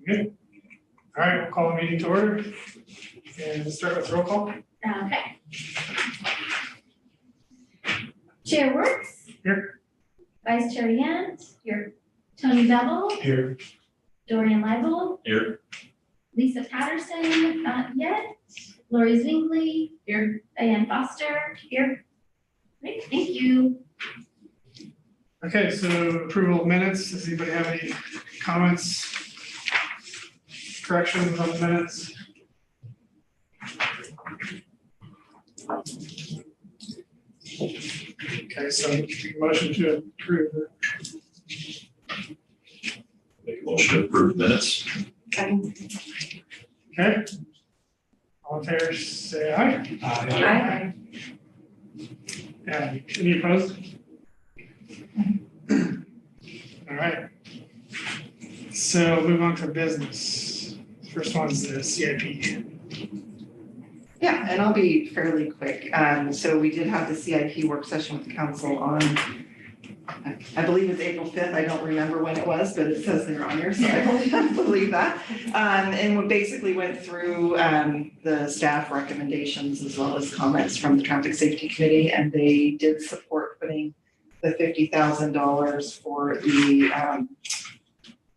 Good. All right, we'll call the meeting to order and start with roll call. Okay. Chair Works. Here. Vice Chair Yant. Here. Tony Bevel. Here. Dorian Leibel. Here. Lisa Patterson, not yet. Lori Zwingli. Here. Diane Foster. Here. Great, thank you. Okay, so approval of minutes. Does anybody have any comments, corrections on the minutes? Okay, so motion to approve it. Make a motion to approve minutes. Okay. All in favor, say aye. Aye. Yeah, any opposed? All right. So move on to business. First one's the CIP. Yeah, and I'll be fairly quick. So we did have the CIP work session with the council on, I believe it's April 5th. I don't remember when it was, but it says they're on here, so I believe that. And we basically went through the staff recommendations as well as comments from the Traffic Safety Committee, and they did support putting the $50,000 for the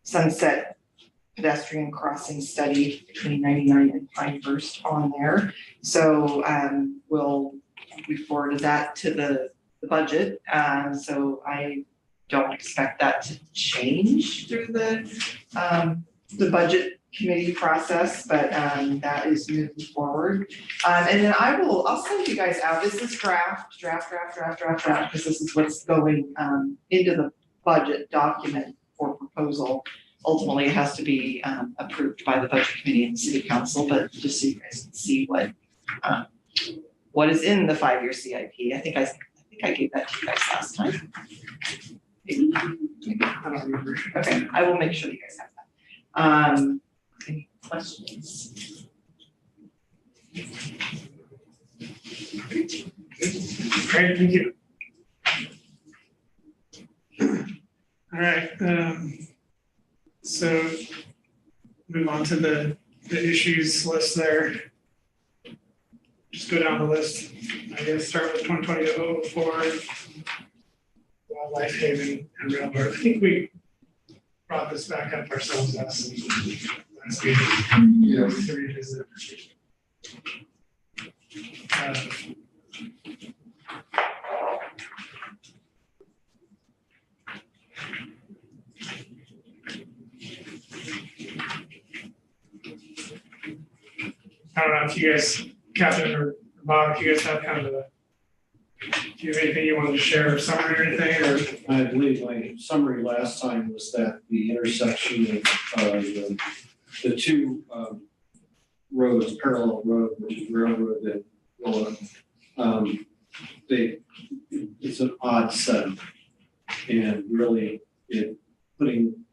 Sunset pedestrian crossing study between 99 and Pinehurst on there. So we forwarded that to the budget. So I don't expect that to change through the budget committee process, but that is moving forward. And then I'll send you guys out. This is draft, because this is what's going into the budget document for proposal. Ultimately, it has to be approved by the budget committee and the city council, but just so you guys can see what is in the 5-year CIP. I think I gave that to you guys last time. Maybe. I don't remember. Okay, I will make sure you guys have that. Any questions? Great, thank you. All right, so move on to the issues list there. Just go down the list. I guess start with 2020-04, Wildlife Haven and Railroad. I think we brought this back up ourselves last week. Yeah. To revisit. I don't know if you guys, Captain or Bob, if you guys have kind of do you have anything you wanted to share, or summary or anything, or? I believe my summary last time was that the intersection of the two roads, parallel road, which is Railroad and Willow, it's an odd setup. And really, putting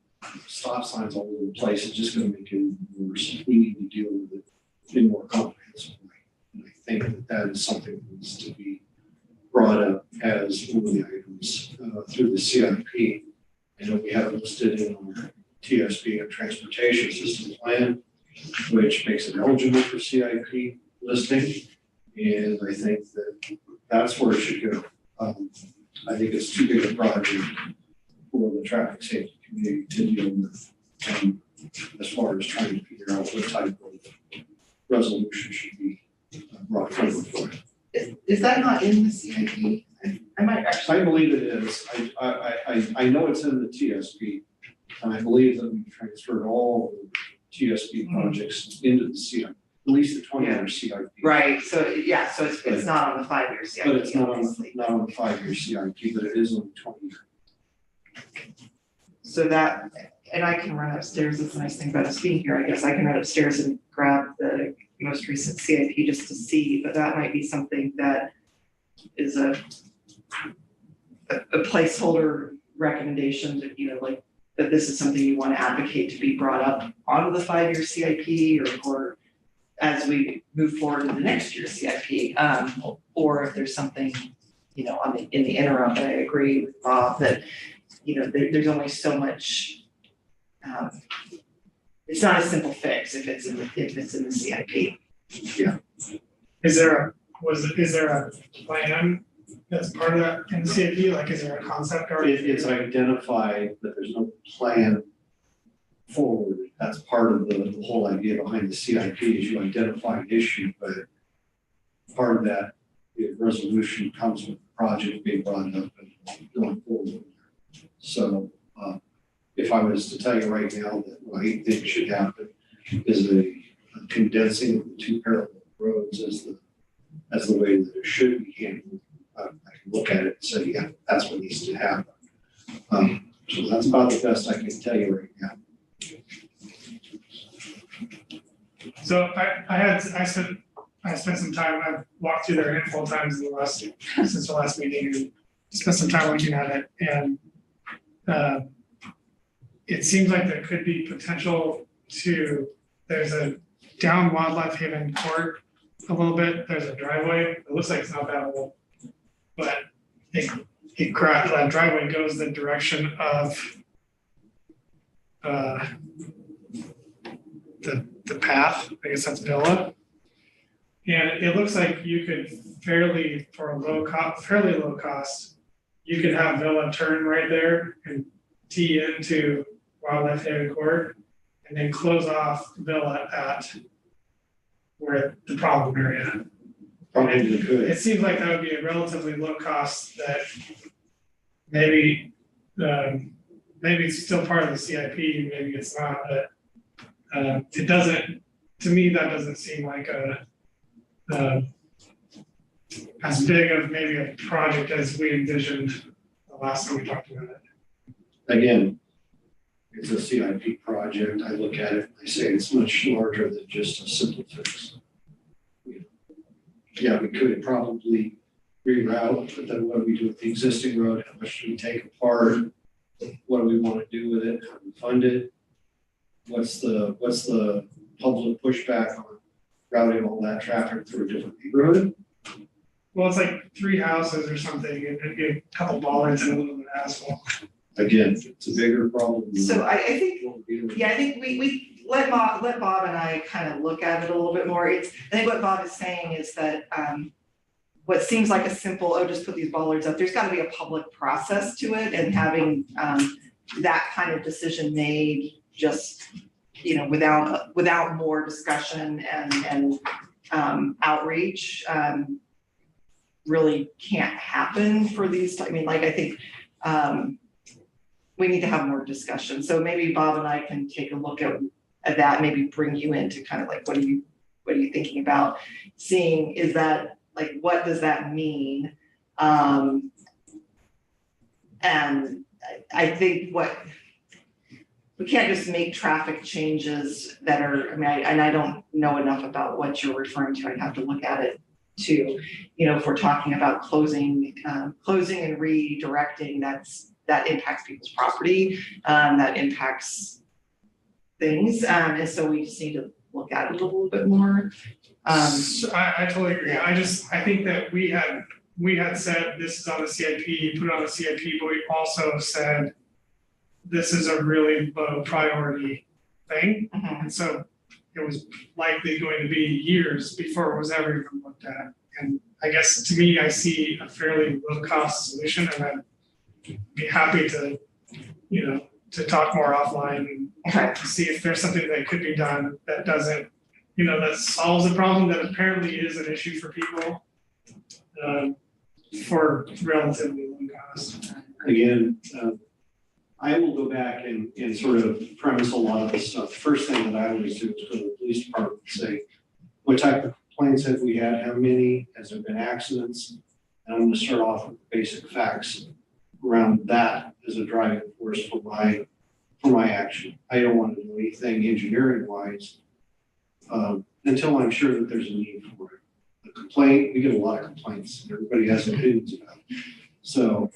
stop signs all over the place is just going to make it worse. We need to deal with it in more comprehensive way. And I think that is something that needs to be brought up as one of the items through the CIP. I know we have it listed in our TSP and Transportation System Plan, which makes it eligible for CIP listing. And I think that that's where it should go. I think it's too big a project for the traffic safety community to deal with as far as trying to figure out what type of resolution should be brought forward for it. Is that not in the CIP? I might actually. I believe it is. I know it's in the TSP, and I believe that we transferred all the TSP projects into the CIP, at least the 20-year CIP. Right. So yeah. So it's not on the 5-year CIP. But it's not on the 5-year CIP, but it is on the 20-year. So that, and I can run upstairs. That's the nice thing about us being here. I guess I can run upstairs and grab the most recent CIP just to see, but that might be something that is a placeholder recommendation that, like that this is something you want to advocate to be brought up onto the 5-year CIP or as we move forward in the next year's CIP, or if there's something, in the interim. But I agree with Bob that, there's only so much it's not a simple fix if it's in the CIP. Is there a plan that's part of that in the CIP? Like, is there a concept or? It's identified that there's no plan forward. That's part of the whole idea behind the CIP is you identify an issue, but part of that resolution comes with the project being brought up and going forward. So if I was to tell you right now that what I think should happen is a condensing of the two parallel roads as the way that it should be handled, I can look at it and say, yeah, that's what needs to happen. So that's about the best I can tell you right now. So I spent some time, I've walked through there a handful of times since the last meeting and spent some time looking at it, and it seems like there could be potential there's a down Wildlife Haven Court a little bit, there's a driveway, it looks like it's not that old, but that driveway goes the direction of the path, I guess that's Villa. And it looks like you could fairly low cost, you could have Villa turn right there and tee into Wildlife Haven Court and then close off Villa at where the problem area. Probably could. It seems like that would be a relatively low cost that maybe it's still part of the CIP, maybe it's not, but it doesn't, to me, that doesn't seem like as big of maybe a project as we envisioned the last time we talked about it. Again, it's a CIP project. I look at it and I say it's much larger than just a simple fix. Yeah, we could probably reroute, but then what do we do with the existing road? How much do we take apart? What do we want to do with it? How do we fund it? What's the public pushback on routing all that traffic through a different road? Well, it's like 3 houses or something, and a couple bollards and a little bit of asphalt. Again, it's a bigger problem. So I think, what we're dealing with. yeah, I think we let Bob and I kind of look at it a little bit more. I think what Bob is saying is that what seems like a simple, just put these bollards up, there's got to be a public process to it, and having that kind of decision made just, without more discussion and outreach really can't happen for these. I mean, like, I think we need to have more discussion. So maybe Bob and I can take a look at that, maybe bring you into kind of like, what are you thinking about seeing? Is that like, what does that mean? And I think we can't just make traffic changes that are, I don't know enough about what you're referring to. I'd have to look at it too. If we're talking about closing and redirecting, that impacts people's property, that impacts things. And so we just need to look at it a little bit more. So I totally agree. I think that we had said this is on the CIP, put it on the CIP, but we also said this is a really low priority thing. Mhm. And so it was likely going to be years before it was ever even looked at. And I guess to me, I see a fairly low cost solution, and I'd be happy to, to talk more offline and to see if there's something that could be done that doesn't, that solves a problem that apparently is an issue for people for relatively low cost. Again, I will go back and sort of premise a lot of this stuff. The first thing that I always do is go to the police department and say, what type of complaints have we had? How many? Has there been accidents? And I'm going to start off with basic facts around that as a driving force for my action. I don't want to do anything engineering wise until I'm sure that there's a need for it. A complaint, we get a lot of complaints. Everybody has opinions about it. So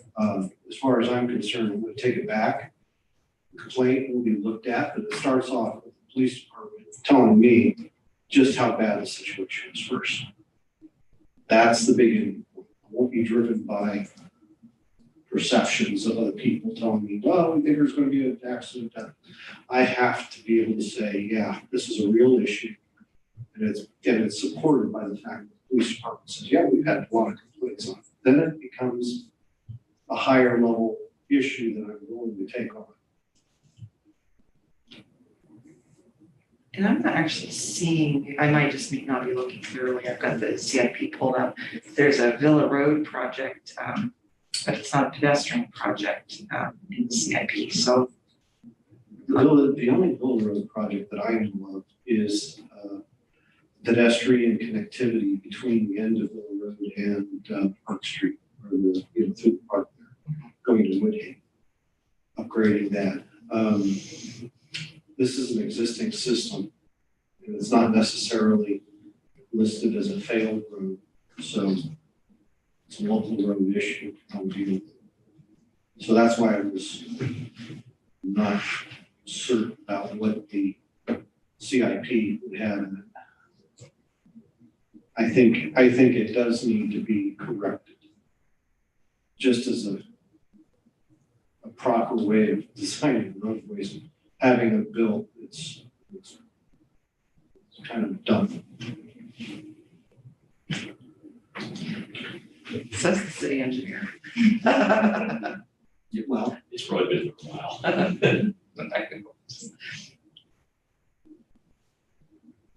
as far as I'm concerned, I'm going to take it back. The complaint will be looked at, but it starts off with the police department telling me just how bad the situation is first. That's the beginning. I won't be driven by perceptions of other people telling me, well, we think there's going to be an accident. I have to be able to say, yeah, this is a real issue. And it's supported by the fact that the police department says, yeah, we've had a lot of complaints on it. Then it becomes a higher level issue that I'm willing to take on. And I'm not actually seeing, I might just not be looking thoroughly. I've got the CIP pulled up. There's a Villa Road project, but it's not a pedestrian project in the CIP. So The only Villa Road project that I know of is pedestrian connectivity between the end of Villa Road and Park Street, or the, through the park there, going to Woodhaven, upgrading that. This is an existing system, and it's not necessarily listed as a failed road, so it's a local road issue. How we deal with it. So that's why I was not certain about what the CIP would have in it. I think it does need to be corrected, just as a proper way of designing roadways. Having it built, it's kind of dumb. says the city engineer. Yeah, well, It's probably been a while.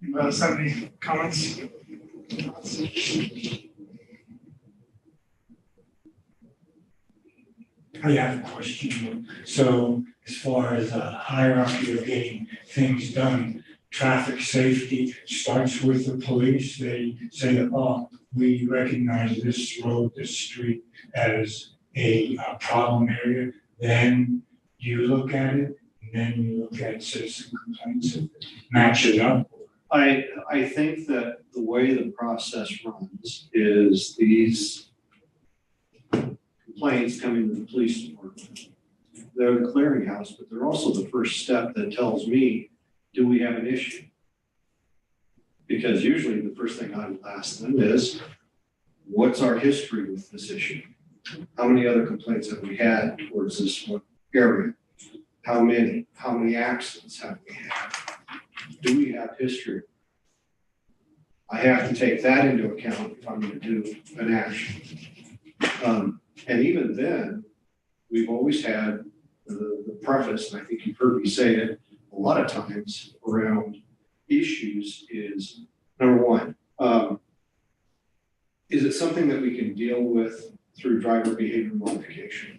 Anybody else have any comments? I have a question. So as far as a hierarchy of getting things done, traffic safety starts with the police. They say, oh, we recognize this road, this street as a problem area. Then you look at it, and then you look at citizen complaints and match it up. I think that the way the process runs is these complaints coming to the police department. They're the clearinghouse, but they're also the first step that tells me, do we have an issue? Because usually the first thing I will ask them is, what's our history with this issue? How many other complaints have we had towards this one area? How many? How many accidents have we had? Do we have history? I have to take that into account if I'm going to do an action. And even then, we've always had the preface, and I think you've heard me say it a lot of times around issues is, number one, is it something that we can deal with through driver behavior modification?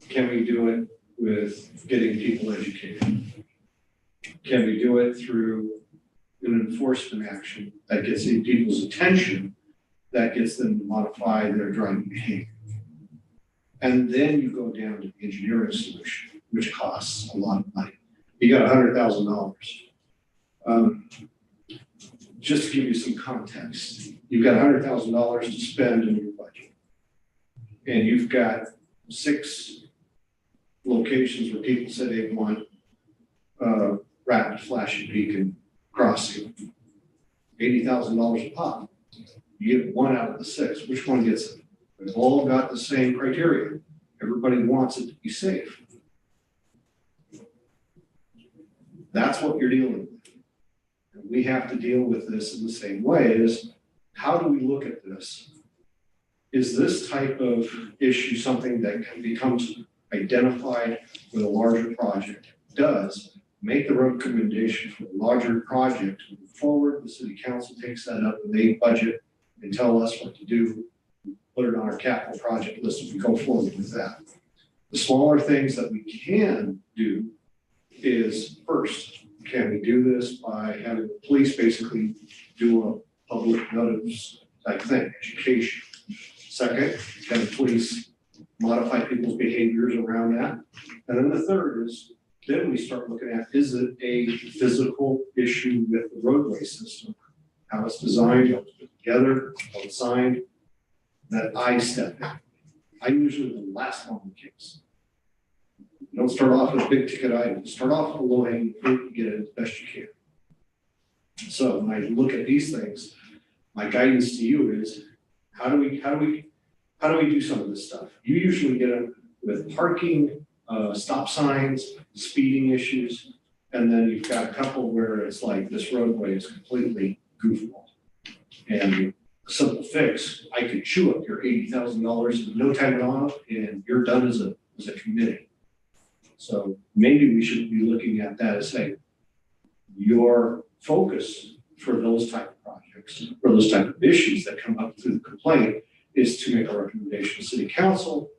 Can we do it with getting people educated? Can we do it through an enforcement action that gets in people's attention, that gets them to modify their driving behavior? And then you go down to the engineering solution, which costs a lot of money. You got $100,000. Just to give you some context, you've got $100,000 to spend in your budget. And you've got 6 locations where people said they want rapid flashing beacon crossing. $80,000 a pop. You get 1 out of the 6. Which one gets it? They've all got the same criteria. Everybody wants it to be safe. That's what you're dealing with. And we have to deal with this in the same way as, how do we look at this? Is this type of issue something that becomes identified with a larger project? Does make the recommendation for the larger project to move forward. The city council takes that up and they budget and tell us what to do. Put it on our capital project list and we go forward with that. The smaller things that we can do is, first, can we do this by having the police basically do a public notice type thing, education? Second, can the police modify people's behaviors around that? And then the third is, then we start looking at, is it a physical issue with the roadway system? How it's designed, how it's put together, how it's signed, that I step in. I'm usually the last one in the case. You don't start off with big ticket items. Start off with a low hanging fruit and get it as best you can. So when I look at these things, my guidance to you is, how do how do we do some of this stuff? You usually get it with parking, stop signs, speeding issues, and then you've got a couple where it's like this roadway is completely goofball. And a simple fix, I could chew up your $80,000 in no time at all, and you're done as a committee. So maybe we should be looking at that as saying, your focus for those type of projects or those type of issues that come up through the complaint is to make a recommendation to city council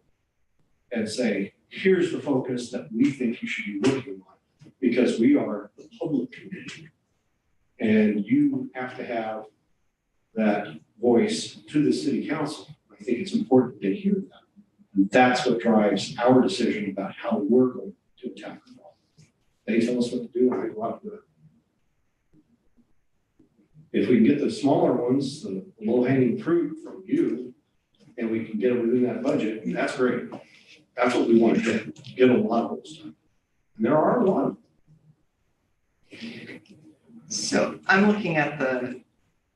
and say, here's the focus that we think you should be working on, because we are the public committee. And you have to have that voice to the city council. I think it's important to hear that. And that's what drives our decision about how we're going to attack the problem. They tell us what to do, and we go out and do it. If we can get the smaller ones, the low-hanging fruit from you, and we can get it within that budget, that's great. That's what we want to get a lot of those done. And there are a lot of them. So I'm looking at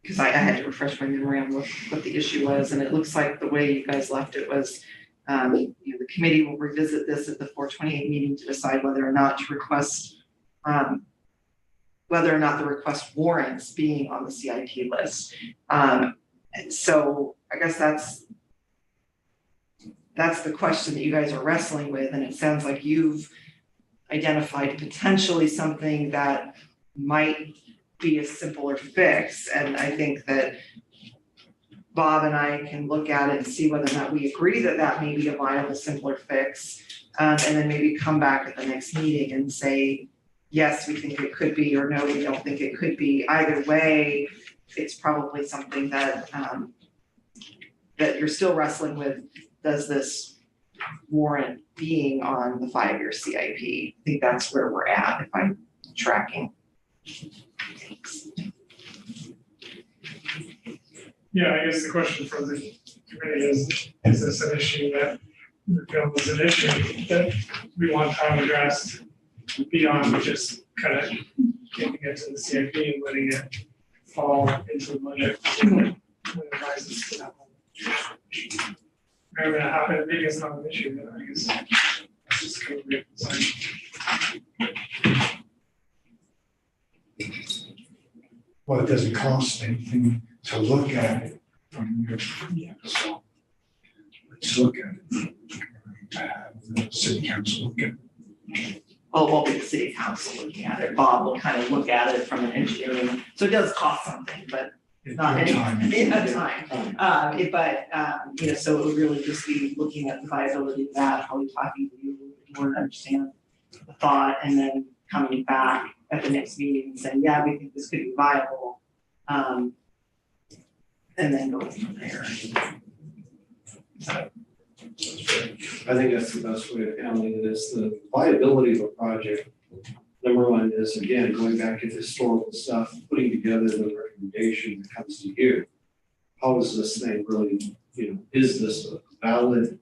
because I had to refresh my memory on what the issue was, and it looks like the way you guys left it was, the committee will revisit this at the 4/28 meeting to decide whether or not to request, whether or not the request warrants being on the CIP list. So I guess that's the question that you guys are wrestling with, and it sounds like you've identified potentially something that might be a simpler fix. And I think that Bob and I can look at it and see whether or not we agree that that may be a viable, simpler fix. And then maybe come back at the next meeting and say, yes, we think it could be, or no, we don't think it could be. Either way, it's probably something that that you're still wrestling with. Does this warrant being on the 5-year CIP? I think that's where we're at, if I'm tracking. Yeah, I guess the question for the committee is this an issue that we feel is an issue that we want time addressed beyond just kind of getting it to the CIP and letting it fall into the budget when it rises to that level? Maybe it's not an issue, but I guess it's just kind of weird. Well, it doesn't cost anything to look at it from your, so let's look at it. To have the city council look at it. Well, it won't be the city council looking at it. Bob will kind of look at it from an engineering, so it does cost something, but not any time. So it would really just be looking at the viability of that, probably talking to you a little bit more to understand the thought, and then coming back at the next meeting and saying, yeah, we think this could be viable. And then going from there. I think that's the best way of handling it, is the viability of a project. Number one is, again, going back to the historical stuff, putting together the recommendation that comes to you. How is this thing really, is this a valid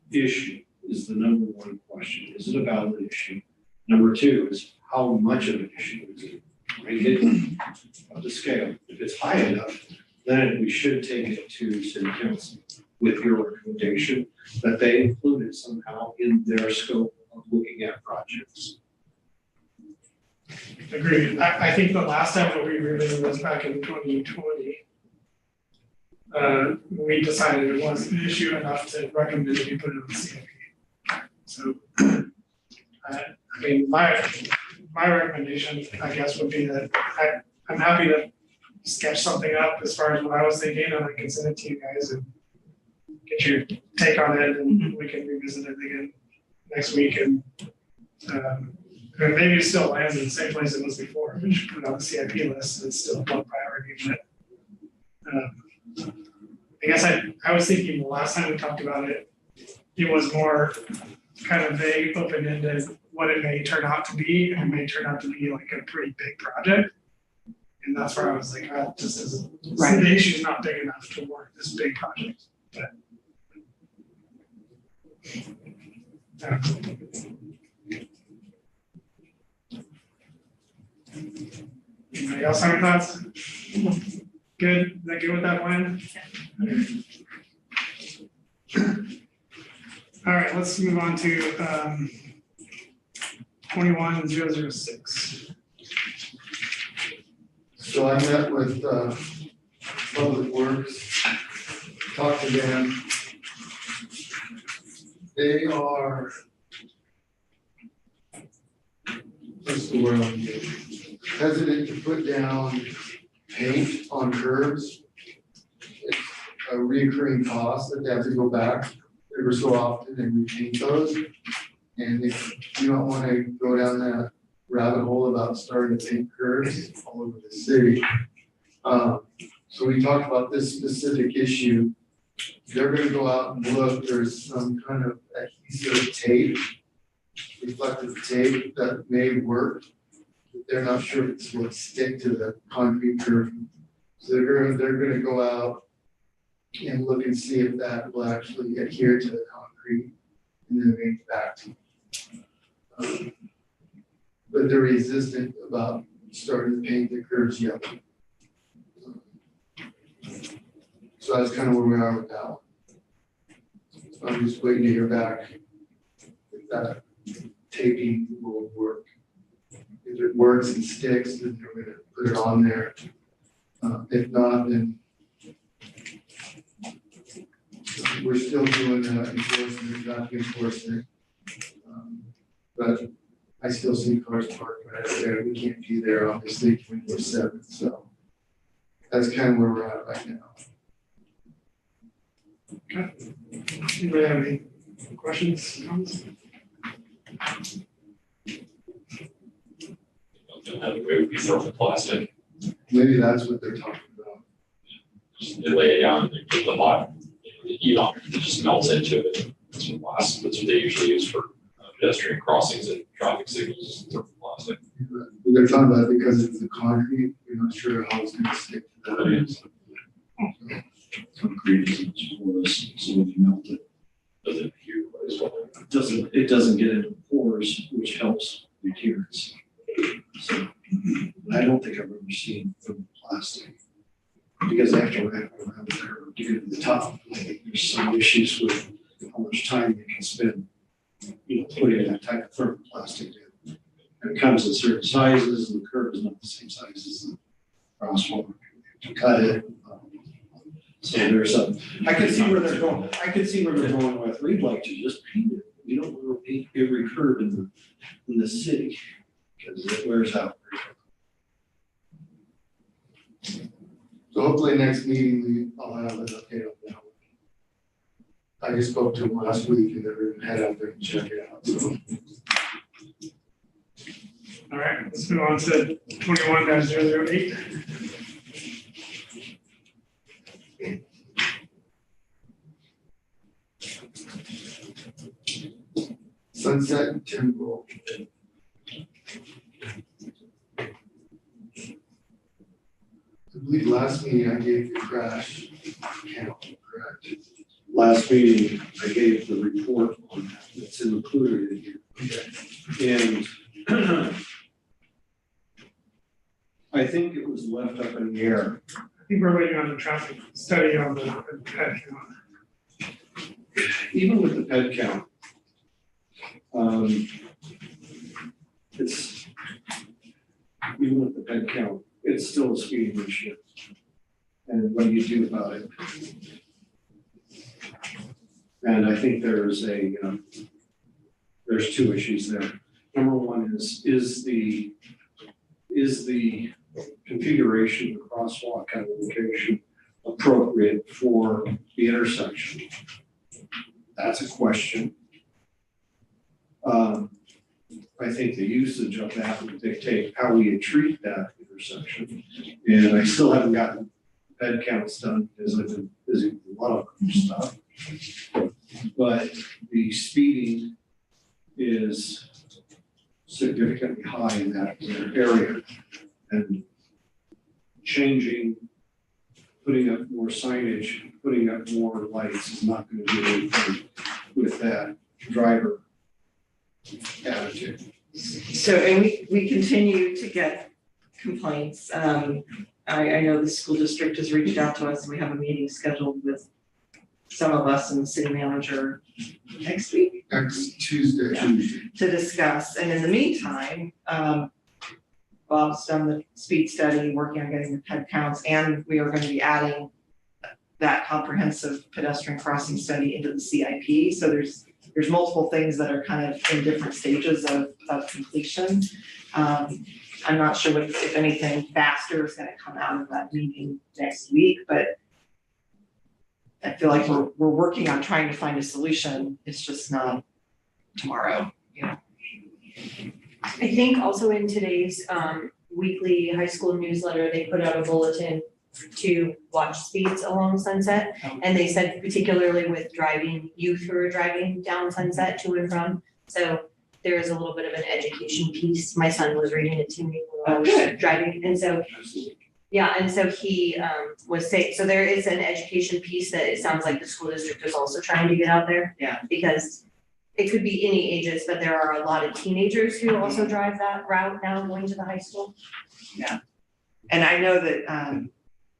issue is the number one question. Is it a valid issue? Number two is, how much of an issue is it? Rate it up the scale. If it's high enough, then we should take it to city council with your recommendation that they include it somehow in their scope of looking at projects. Agreed. I think the last time that we revisited was back in 2020. We decided it was an issue enough to recommend that we put it on the CIP. So, my recommendation, I guess, would be that I'm happy to sketch something up as far as what I was thinking, and I can send it to you guys and get your take on it, and we can revisit it again next week. And maybe it still lands in the same place it was before. We should put it on the CIP list. It's still one priority, but I guess I was thinking the last time we talked about it, it was more kind of vague, open-ended, what it may turn out to be, and it may turn out to be like a pretty big project. And that's where I was like, just as the issue is not big enough to warrant this big project. But anybody else have any thoughts? Good? Is that good with that plan? All right, let's move on to 21006. So I met with Public Works, talked to them. They are, what's the word I'm using? Hesitant to put down paint on curbs. It's a recurring cost that they have to go back every so often and repaint those. And if you don't want to go down that rabbit hole about starting to paint curbs all over the city. So we talked about this specific issue. They're gonna go out and look, there's some kind of adhesive tape, reflective tape that may work. They're not sure if it's will stick to the concrete curb. So they're gonna go out and look and see if that will actually adhere to the concrete and then bring it back to. But they're resistant about starting to paint the curbs yellow. So that's kind of where we are with that one. So I'm just waiting to hear back if that taping will work. If it works and sticks, then they're gonna put it on there. If not, then we're still doing enforcement, not enforcement. But I still see cars parked right there. We can't be there obviously 24/7. So that's kind of where we're at right now. Okay. Anybody have any questions, comments? Don't have a way we throw the plastic, Maybe that's what they're talking about. just lay it down, and put the hot, the heat on, it just melts into it. That's what they usually use for pedestrian crossings and traffic signals, throw the plastic. They're talking about it because it's the concrete. We're not sure how it's going to stick to But it is, Concrete isn't porous, so when you melt it, doesn't adhere quite as well. it doesn't get into pores, which helps the adherence. So I don't think I've ever seen from plastic. Because they have to wrap it around the curve to get to the top. I think there's some issues with how much time you can spend, putting that type of thermoplastic in. And it comes in certain sizes, and the curve is not the same size as the crosswalk. To cut it. So there's I can see where they're going. I can see where they're going with. We'd like to just paint it. We don't want to paint every curve in the city because it wears out. So hopefully next meeting, I'll have an update on that one. I just spoke to them last week and they're going to head out there and check it out. So All right, let's move on to 21-008. Sunset and Timberwolf. I believe last meeting I gave the crash count, correct? Last meeting, I gave the report on that. It's included in here. And I think it was left up in the air. I think we're waiting on the traffic study on the ped count. Even with the ped count, it's, even with the ped count, it's still a speeding issue. And what do you do about it? And I think there's there's two issues there. Number one is the configuration of the crosswalk at a location appropriate for the intersection? That's a question. I think the usage of that would dictate how we treat that intersection. And I still haven't gotten bed counts done because I've been busy with a lot of stuff. But the speeding is significantly high in that area. And changing, putting up more signage, putting up more lights is not going to do anything with that driver attitude. So, and we continue to get complaints. I know the school district has reached out to us. We have a meeting scheduled with some of us and the city manager next week Next Tuesday. to discuss. And in the meantime, Bob's done the speed study, working on getting the head counts, and we are going to be adding that comprehensive pedestrian crossing study into the CIP. So there's multiple things that are kind of in different stages of completion. I'm not sure if anything faster is gonna come out of that meeting next week, but I feel like we're working on trying to find a solution. It's just not tomorrow, you know. I think also in today's weekly high school newsletter, they put out a bulletin to watch speeds along Sunset. And they said particularly with youth who are driving down Sunset to and from. So there is a little bit of an education piece. My son was reading it to me while I was driving. And so, yeah, and so he was saying, so there is an education piece that it sounds like the school district is also trying to get out there. Yeah. Because it could be any ages, but there are a lot of teenagers who also drive that route now going to the high school. Yeah. And I know that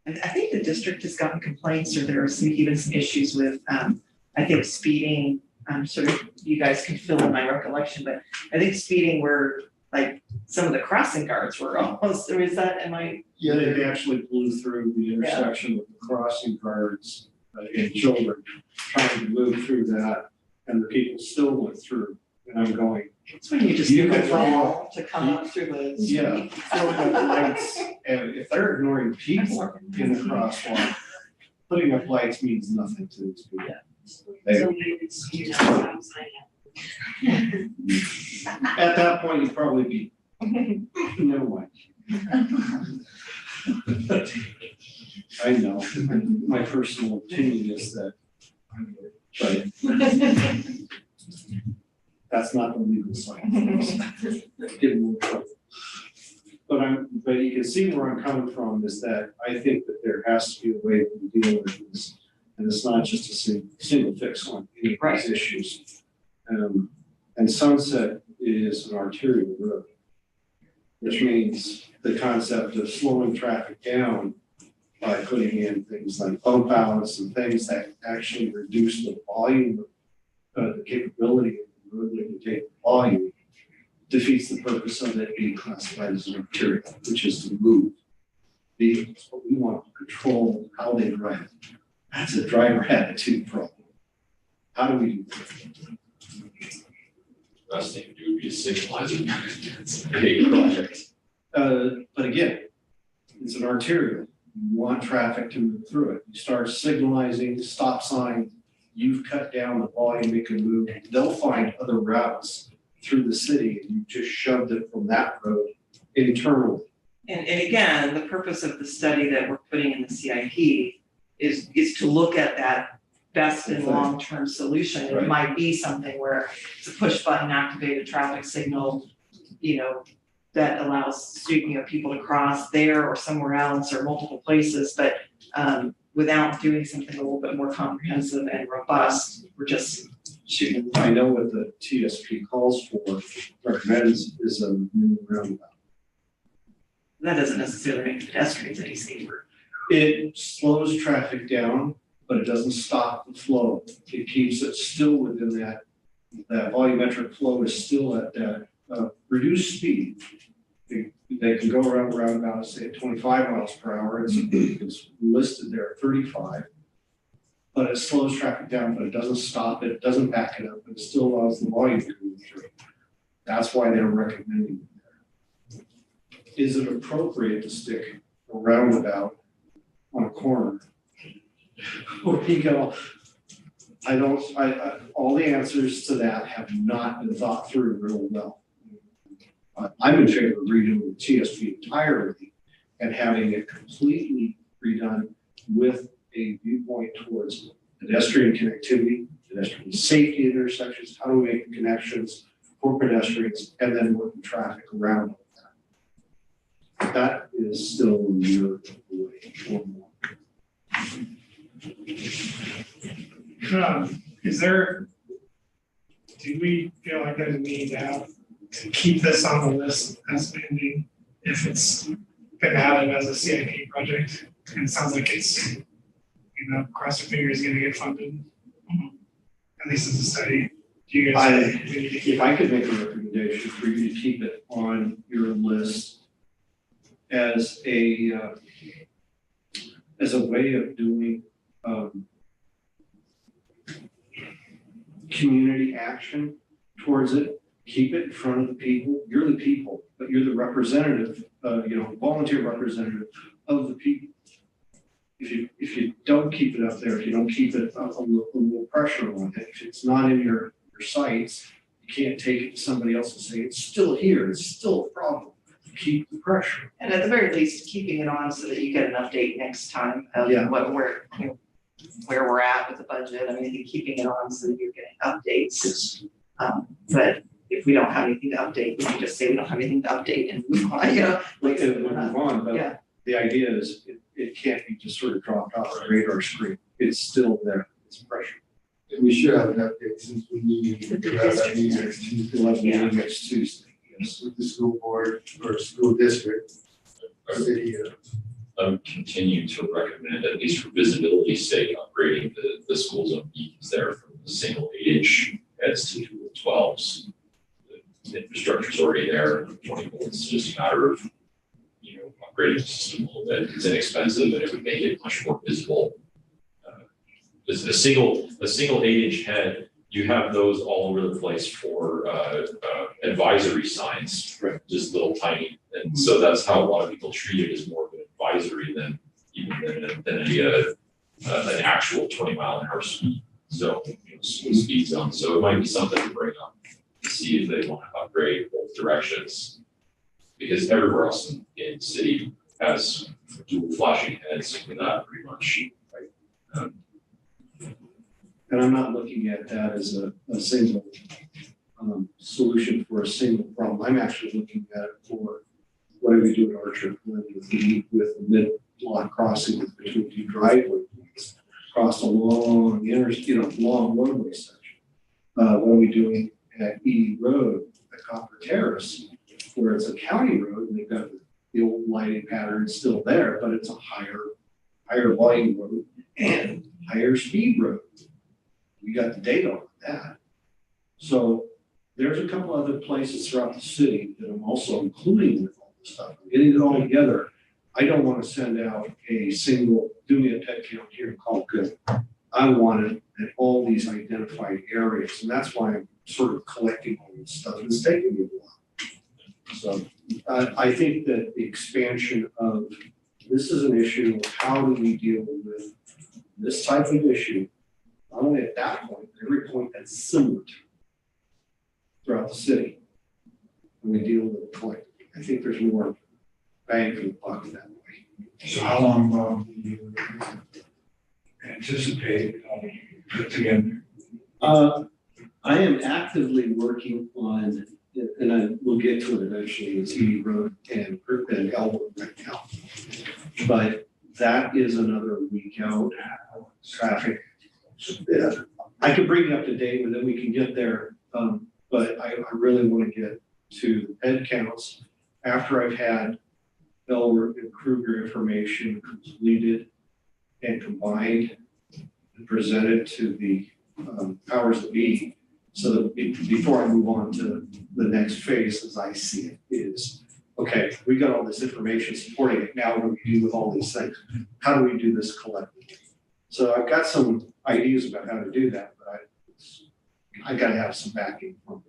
I think the district has gotten complaints, or there are even some issues with I think speeding. Sort of, you guys can fill in my recollection, but I think speeding where like some of the crossing guards were almost, or is that, am I? Yeah, they actually blew through the intersection with the crossing guards and children trying to move through that, and the people still went through, and I'm going. It's when you just You give can a throw wall to come up through the. Yeah, throwing up lights, and if they're ignoring people in the crosswalk, putting up lights means nothing to these people. At that point, you'd probably be, never mind. I know, my personal opinion is that, but that's not the legal side. Get more trouble. But you can see where I'm coming from is that I think that there has to be a way to deal with this. And it's not just a single fix on any of these issues. And Sunset is an arterial road, which means the concept of slowing traffic down by putting in things like bump outs and things that actually reduce the volume, the capability of the roadway to take the volume, defeats the purpose of it being classified as an arterial, which is to move vehicles. But we want to control how they drive. That's a driver attitude problem. How do we do that? Best thing to do would be to signalize it. It's a big project. But again, it's an arterial. You want traffic to move through it. You start signalizing, stop sign, you've cut down the volume it can move. They'll find other routes through the city, and you just shoved it from that road internally. And again, the purpose of the study that we're putting in the CIP is to look at that best and long-term solution. It Right. might be something where it's a push button activated traffic signal, you know, that allows people to cross there or somewhere else or multiple places, but without doing something a little bit more comprehensive and robust, we're just shooting. I know what the TSP calls for, recommends is a new roundabout. That doesn't necessarily make pedestrians any safer. It slows traffic down, but it doesn't stop the flow. It keeps it still within that volumetric flow is still at that reduced speed. They can go around roundabout, say at 25 miles per hour. It's listed there at 35. But it slows traffic down, but it doesn't stop it, it doesn't back it up, but it still allows the volume to move through. That's why they're recommending it there. Is it appropriate to stick a roundabout on a corner? Or you go, all the answers to that have not been thought through really well. I'm in favor of redoing the TSP entirely and having it completely redone with a viewpoint towards pedestrian connectivity, pedestrian safety intersections, how do we make the connections for pedestrians, and then working traffic around that. That is still a year away or more. Do we feel like there's a need to keep this on the list as pending if it's been added as a CIP project? And it sounds like it's cross your fingers, gonna get funded. At least it's a study. Do you guys? If I could make a recommendation for you to keep it on your list as a way of doing, community action towards it, keep it in front of the people. You're the people, but you're the representative, volunteer representative of the people. If you don't keep it up there, if you don't keep it a little pressure on it, if it's not in your sights, you can't take it to somebody else and say, it's still here, it's still a problem. Keep the pressure. And at the very least, keeping it on so that you get an update next time of Yeah. where we're at with the budget. I mean, I think keeping it on so that you're getting updates. But if we don't have anything to update, we can just say we don't have anything to update and move on, Like, we'll move on, but yeah. the idea is it can't be just sort of dropped off the radar screen. It's still there. It's pressure. We should have an update since we need to have that meeting next Tuesday. We'll have a meeting next Tuesday. Yes. With the school board or school district, city. I would continue to recommend, at least for visibility's sake, upgrading the school zone beacons there from the single 8-inch heads to dual 12s. The infrastructure's already there, 20 volts, it's just a matter of, upgrading the system a little bit. It's inexpensive and it would make it much more visible. It's a single 8-inch head, you have those all over the place for advisory signs, Right. just little tiny. And so that's how a lot of people treat it, as more of an advisory than an actual 20-mile-an-hour speed. So, speed zone. So it might be something to bring up to see if they want to upgrade both directions. Because everywhere else in the city has dual flashing heads for that pretty much. Right? And I'm not looking at that as a single solution for a single problem. I'm actually looking at it for what do we do at Archer with the mid-block crossing between two driveways across a long long roadway section. What are we doing at Edie Road at Copper Terrace, where it's a county road and they've got the old lighting pattern still there, but it's a higher volume road and higher speed road. We got the data on that. So there's a couple other places throughout the city that I'm also including with all this stuff. Getting it all together, I don't want to send out a single, do me a TED count here and call it good. I want it at all these identified areas. And that's why I'm sort of collecting all this stuff. It's taking me a while. So I think that the expansion of this is an issue of how do we deal with this type of issue, not only at that point, but every point that's similar to throughout the city. When we deal with it collectively, I think there's more bang for the buck that way. So how long do you anticipate put together? I am actively working on, and I will get to it eventually, it's Edie Road and Elwort right now. But that is another week out traffic. Yeah. I could bring you up to date, but then we can get there. But I really want to get to head counts after I've had Elwort and Kruger information completed and combined and presented to the powers that be. So that before I move on to the next phase, as I see it, is, okay, we got all this information supporting it. Now what do we do with all these things? How do we do this collectively? So I've got some ideas about how to do that, but I got to have some backing from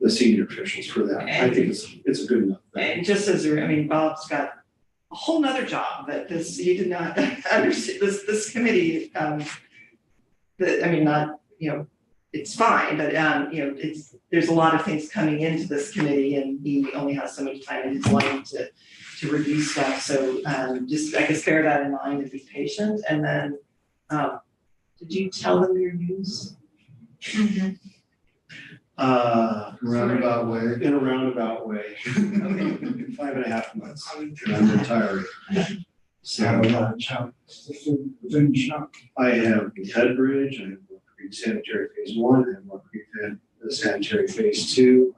the senior officials for that. I think it's a good enough thing. And just as, Bob's got a whole nother job that he did not understand, this committee, it's fine, but, there's a lot of things coming into this committee and he only has so much time in his life to review stuff. So, just, I guess, bear that in mind and be patient. And then, did you tell them your news? Roundabout way. In a roundabout way. 5.5 months, and I'm retiring. So Finish up. I have the Head Bridge, I have Rock Creek Sanitary Phase 1, I have Rock Creek Sanitary Phase 2,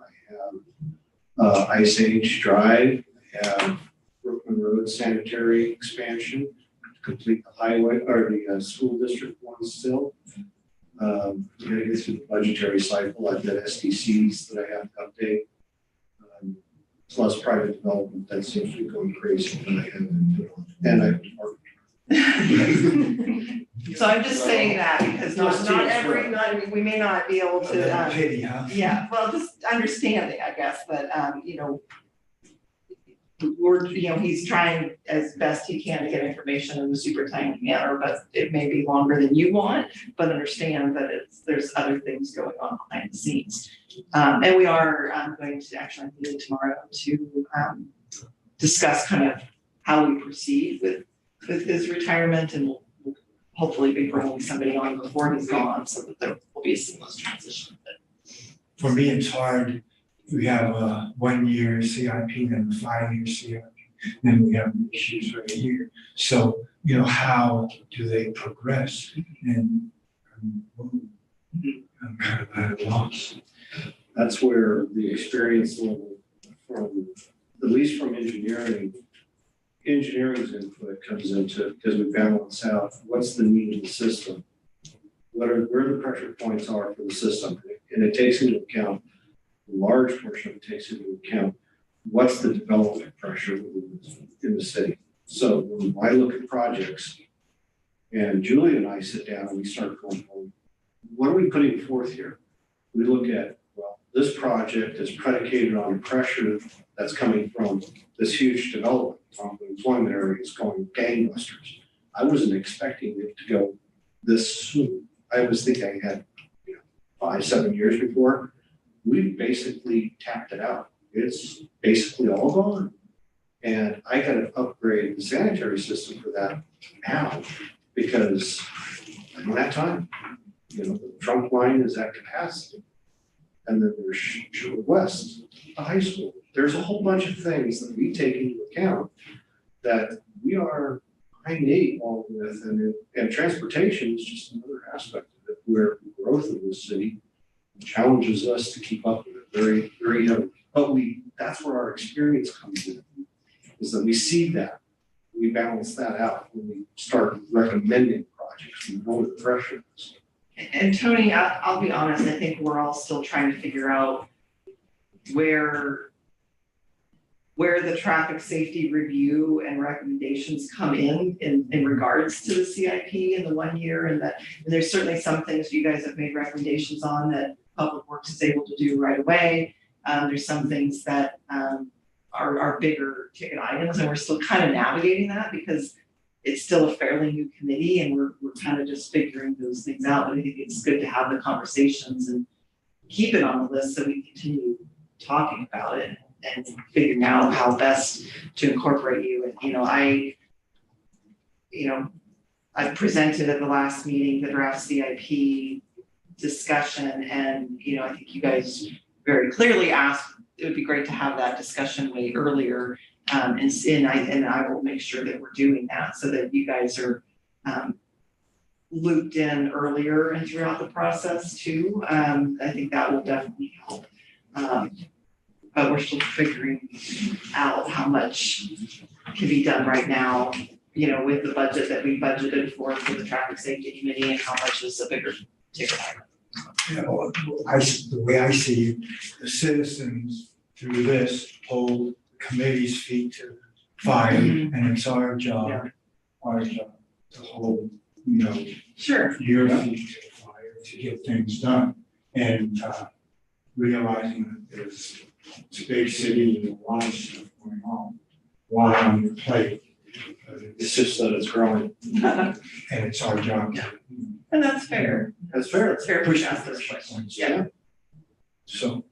I have Ice Age Drive, I have Brooklyn Road Sanitary Expansion, complete the highway or the school district ones still. We gotta get through the budgetary cycle. I've got SDCs that I have to update. Plus private development that seems to be going crazy and I haven't put on. And I've So I'm just saying that because Those not teams, every, right. not, we may not be able to, Pity, huh? yeah, well, just understanding, I guess, but, we're, he's trying as best he can to get information in a super timely manner, but it may be longer than you want, but understand that there's other things going on behind the scenes. And we are going to actually meet tomorrow to discuss kind of how we proceed with his retirement, and we'll hopefully be bringing somebody on before he's gone so that there will be a seamless transition. For me, it's hard. We have a 1-year CIP, then a 5-year CIP, then we have issues right here. So, how do they progress? And I'm kind of at a loss. That's where the experience level from, at least from engineering's input comes into, because we balance out what's the need of the system. Where the pressure points are for the system. And it takes into account, a large portion of it takes into account what's the development pressure in the city. So when I look at projects and Julie and I sit down and we start going, well, what are we putting forth here? We look at, well, this project is predicated on pressure that's coming from this huge development from the employment areas going gangbusters. I wasn't expecting it to go this soon. I was thinking I had 5-7 years before. We basically tapped it out. It's basically all gone. And I got to upgrade the sanitary system for that now because I don't have time. The trunk line is at capacity. And then there's Sherwood West, the high school. There's a whole bunch of things that we take into account that we are behind the 8 ball with, and transportation is just another aspect of it where the growth of the city challenges us to keep up with it very, very heavily. But that's where our experience comes in, is that we see that, we balance that out when we start recommending projects, we know what the pressure is. And Tony, I'll be honest, I think we're all still trying to figure out where the traffic safety review and recommendations come in regards to the CIP in the 1 year, and there's certainly some things you guys have made recommendations on that Public Works is able to do right away. There's some things that are bigger ticket items, and we're still kind of navigating that because it's still a fairly new committee and we're kind of just figuring those things out. But I think it's good to have the conversations and keep it on the list so we continue talking about it and figuring out how best to incorporate you. And, I presented at the last meeting the draft CIP discussion, and, I think you guys very clearly asked, it would be great to have that discussion way earlier. And I will make sure that we're doing that so that you guys are looped in earlier and throughout the process too. I think that will definitely help. But we're still figuring out how much can be done right now, with the budget that we budgeted for the traffic safety committee, and how much is a bigger ticket item. The way I see it, the citizens through this hold committee's feet to the fire, and it's our job to hold, Sure. your feet to the fire to get things done. And realizing that it's a big city and a lot of stuff going on, a lot on your plate. It's just that it's growing. And it's our job to And that's fair. That's fair. It's fair push to ask the those questions. points. Yeah. So.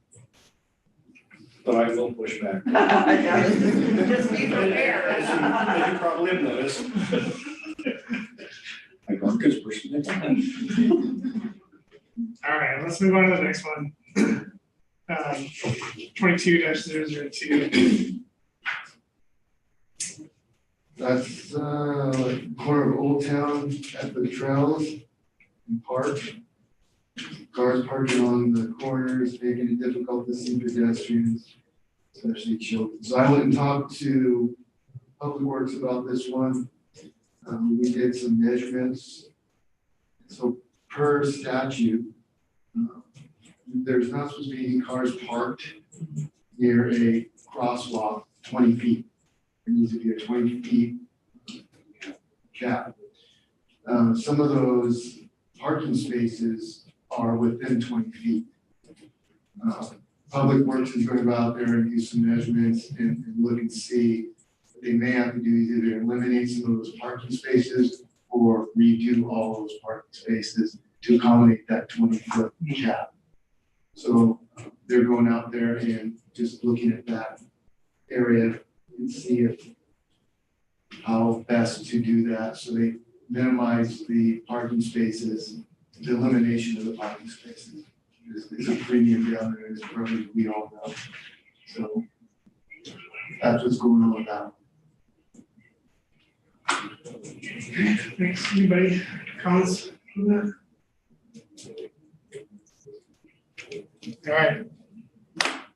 But I will push back. Just be prepared. As you probably have noticed. My Marcus pushing it. All right, let's move on to the next one. 22-002. That's corner of Old Town at the trails and park. Cars parking on the corners, making it difficult to see pedestrians, especially children. So I went and talked to Public Works about this one. We did some measurements. So per statute, there's not supposed to be any cars parked near a crosswalk 20 feet. There needs to be a 20 feet cap. Some of those parking spaces are within 20 feet. Public Works is going to go out there and do some measurements and look and see. They may have to do either eliminate some of those parking spaces or redo all those parking spaces to accommodate that 20-foot cap. So they're going out there and just looking at that area and see how best to do that. So they minimize the parking spaces, the elimination of the parking spaces. It's a premium down there, it's probably we all know. So that's what's going on with that. Thanks. Anybody comments on that? All right.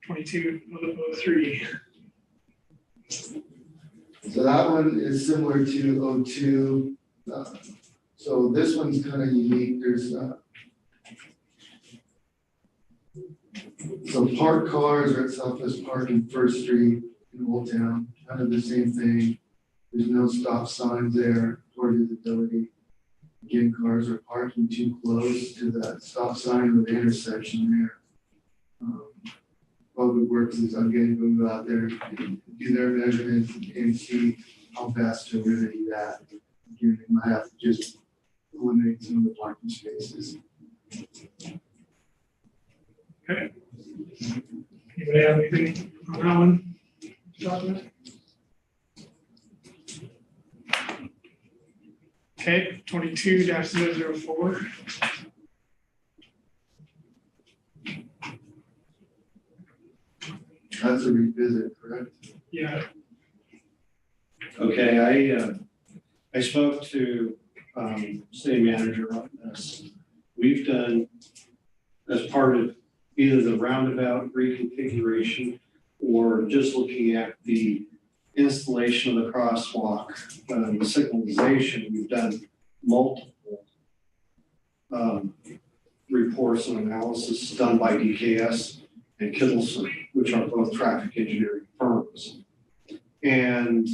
2203. So that one is similar to 02. So this one's kind of unique. There's so parked cars are at Southwest Park and First Street in Old Town, kind of the same thing. There's no stop signs there for visibility. Again, cars are parking too close to that stop sign or the intersection there. Public Works is again going to go out there and do their measurements and see how best to remedy that. Again, they might have to just eliminate some of the parking spaces. Okay. Anybody have anything on that one? Okay, 22-004. That's a revisit, correct? Yeah. Okay, I spoke to city manager on this. We've done, as part of either the roundabout reconfiguration or just looking at the installation of the crosswalk, the signalization, we've done multiple reports and analysis done by DKS and Kittleson, which are both traffic engineering firms. And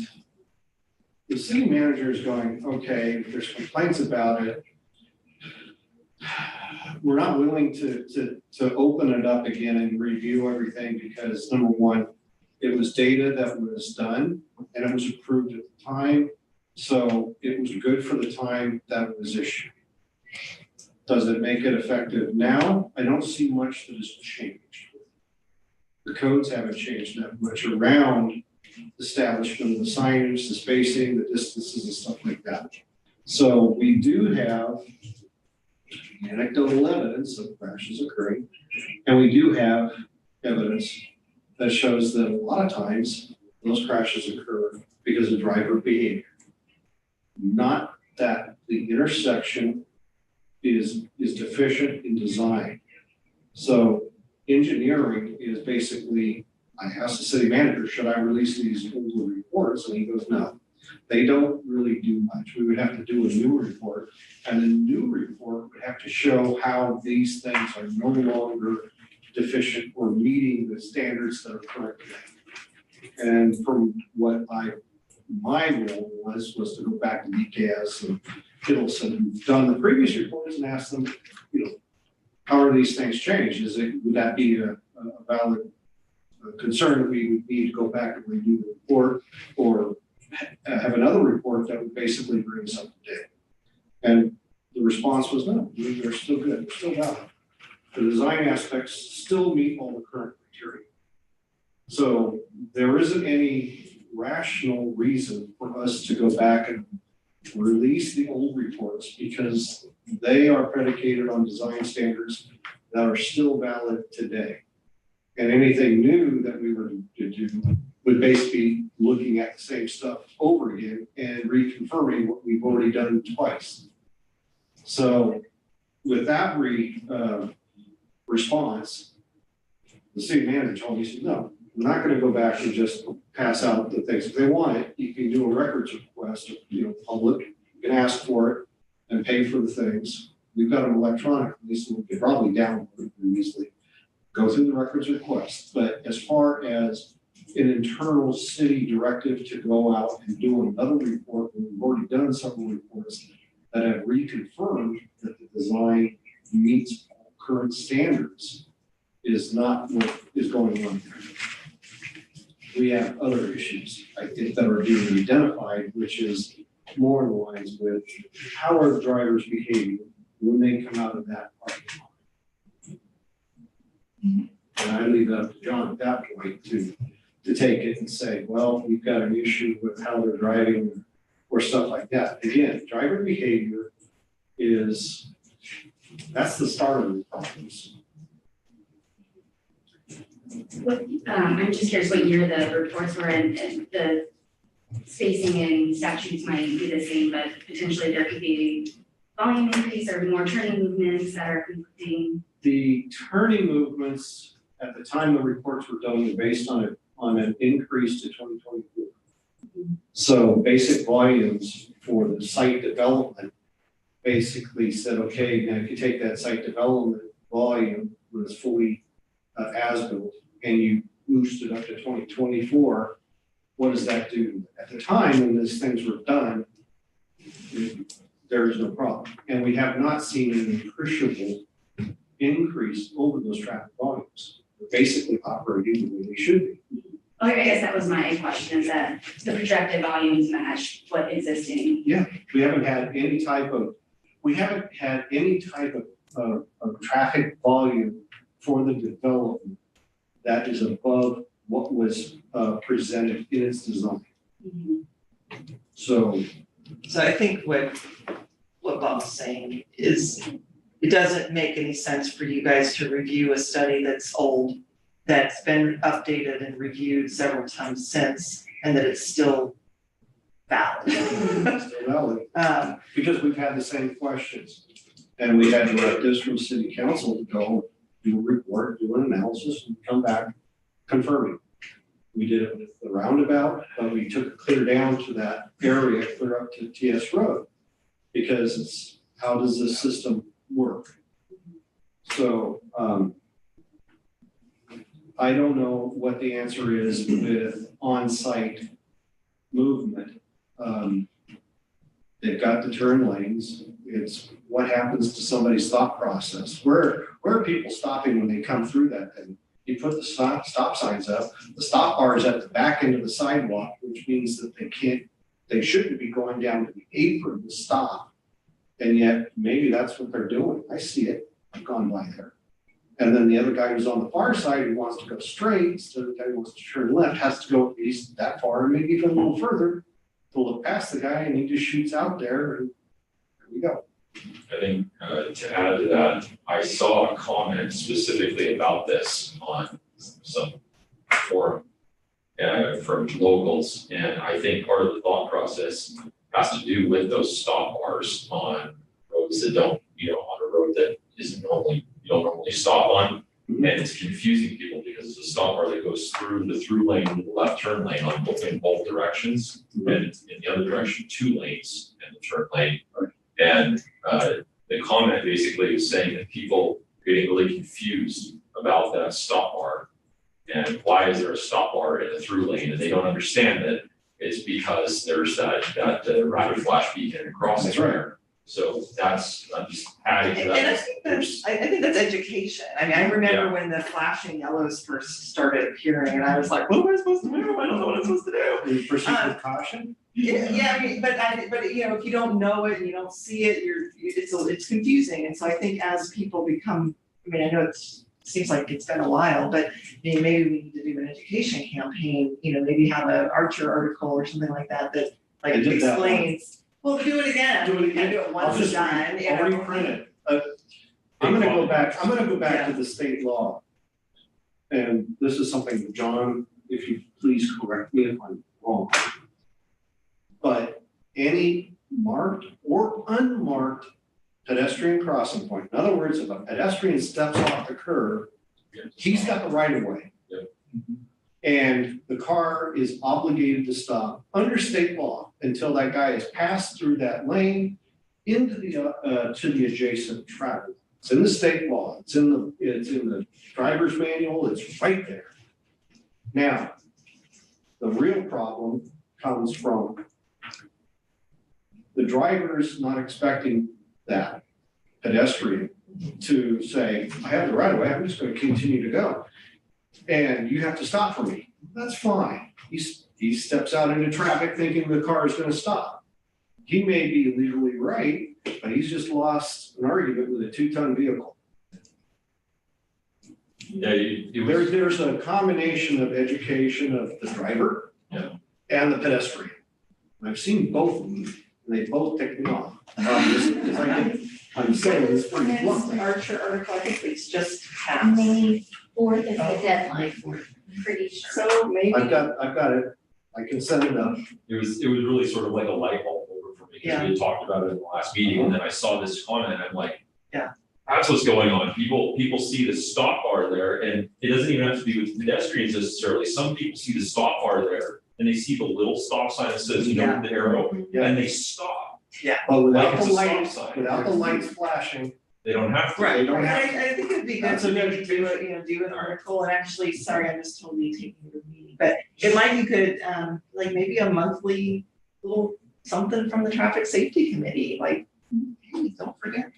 the city manager is going, okay, if there's complaints about it, we're not willing to open it up again and review everything because number one, it was data that was done and it was approved at the time. So it was good for the time that it was issued. Does it make it effective now? I don't see much that has changed. The codes haven't changed that much around establishment of the signage, the spacing, the distances and stuff like that. So we do have anecdotal evidence of crashes occurring, and we do have evidence that shows that a lot of times those crashes occur because of driver behavior. Not that the intersection is deficient in design. So engineering is basically, I asked the city manager, should I release these older reports? And he goes, no, they don't really do much. We would have to do a new report, and the new report would have to show how these things are no longer deficient or meeting the standards that are current today. And from what my role was to go back to DKS and Kittleson, who've done the previous reports, and ask them, how are these things changed? Would that be a valid concern that we would need to go back and redo the report, or have another report that would basically bring us up to date? And the response was no, they're still good, they're still valid. The design aspects still meet all the current criteria. So there isn't any rational reason for us to go back and release the old reports because they are predicated on design standards that are still valid today. And anything new that we were to do would basically be looking at the same stuff over again and reconfirming what we've already done twice. So with that response, the city manager told me, he said, no, we're not going to go back and just pass out the things. If they want it, you can do a records request, public, You can ask for it and pay for the things. We've got them electronically, so we could probably download it pretty easily. Go through the records request, but as far as an internal city directive to go out and do another report, when we've already done several reports that have reconfirmed that the design meets all current standards, is not what is going on there. We have other issues, I think, that are being identified, which is more in lines with how are the drivers behaving when they come out of that parking lot. And I leave it up to John at that point to take it and say, well, we've got an issue with how they're driving or stuff like that. Again, driver behavior that's the start of the problems. I'm just curious what year the reports were and the spacing and statutes might be the same, but potentially there could be volume increase or more turning movements that are conflicting. The turning movements at the time the reports were done were based on an increase to 2024. So basic volumes for the site development basically said, okay, now if you take that site development volume when it's fully as-built and you boost it up to 2024, what does that do? At the time when these things were done, there is no problem. And we have not seen an appreciable increase over those traffic volumes. They're basically operating the way they should be. I guess that was my question, is that the projected volumes match what existing. We haven't had any type of traffic volume for the development that is above what was presented in its design. So I think what Bob's saying is it doesn't make any sense for you guys to review a study that's old, that's been updated and reviewed several times since, and that it's still valid. still valid, because we've had the same questions. And we had directives from city council to go do a report, do an analysis, and come back confirming. We did it with the roundabout, but we took it clear down to that area, clear up to TS Road, because it's how does this system work? So I don't know what the answer is with on-site movement. They've got the turn lanes. It's what happens to somebody's thought process. Where are people stopping when they come through that thing? You put the stop signs up. The stop bar is at the back end of the sidewalk, which means that they shouldn't be going down to the apron to stop. And yet maybe that's what they're doing. I see it. I've gone by there. And then the other guy who's on the far side who wants to go straight, so the guy who wants to turn left has to go at least that far and maybe even a little further to look past the guy, and he just shoots out there and there we go. I think to add to that, I saw a comment specifically about this on some forum from locals, and I think part of the thought process has to do with those stop bars on roads that don't, on a road that isn't normally, you don't normally stop on, and it's confusing people because it's a stop bar that goes through the through lane and the left turn lane in both directions, and it's in the other direction 2 lanes in the turn lane. And the comment basically is saying that people are getting really confused about that stop bar and why is there a stop bar in the through lane, and they don't understand that it's because there's that rapid flash beacon across That's there. So that's, I'm just adding to that. And I think that's education. I mean, I remember when the flashing yellows first started appearing, and I was like, what am I supposed to do? I don't know what I'm supposed to do. You proceed with caution? Yeah, I mean, but if you don't know it and you don't see it, it's confusing. And so I think as people become, I know it seems like it's been a while, but maybe we need to do an education campaign, maybe have an Archer article or something like that like explains. Well, do it again. Do it once and done. I'll reprint it. I'm gonna go back to the state law. And this is something that John, if you please correct me if I'm wrong. But any marked or unmarked pedestrian crossing point, in other words, if a pedestrian steps off the curb, he's got the right of way. And the car is obligated to stop under state law until that guy has passed through that lane into to the adjacent traffic. It's in the state law, it's in the driver's manual, it's right there. Now, the real problem comes from the driver's not expecting that pedestrian to say, I have the right of way, I'm just gonna continue to go. And you have to stop for me. That's fine. He steps out into traffic thinking the car is gonna stop. He may be legally right, but he's just lost an argument with a 2-ton vehicle. Yeah, it was, There's a combination of education of the driver and the pedestrian. I've seen both of them, and they both tick me off. I'm saying this pretty This bluntly. Archer article, I think it's just passed. May 4th is the deadline for it, I'm pretty sure. So maybe. I've got it. I can send it up. it was really sort of like a light bulb over for me, because we had talked about it in the last meeting, and then I saw this comment, and I'm like, Yeah. that's what's going on. People see the stop bar there, and it doesn't even have to be with pedestrians necessarily. Some people see the stop bar there, and they see the little stop sign that says, the arrow, Yeah. and they stop. But Like without it's the a stop lights, sign. without the lights flashing, They don't have to. they don't But have. I think it'd be good That's to an maybe do it, do an article, and actually, sorry, I'm just totally taking the meeting, but it might be good, like maybe a monthly little something from the traffic safety committee, like, hey, don't forget.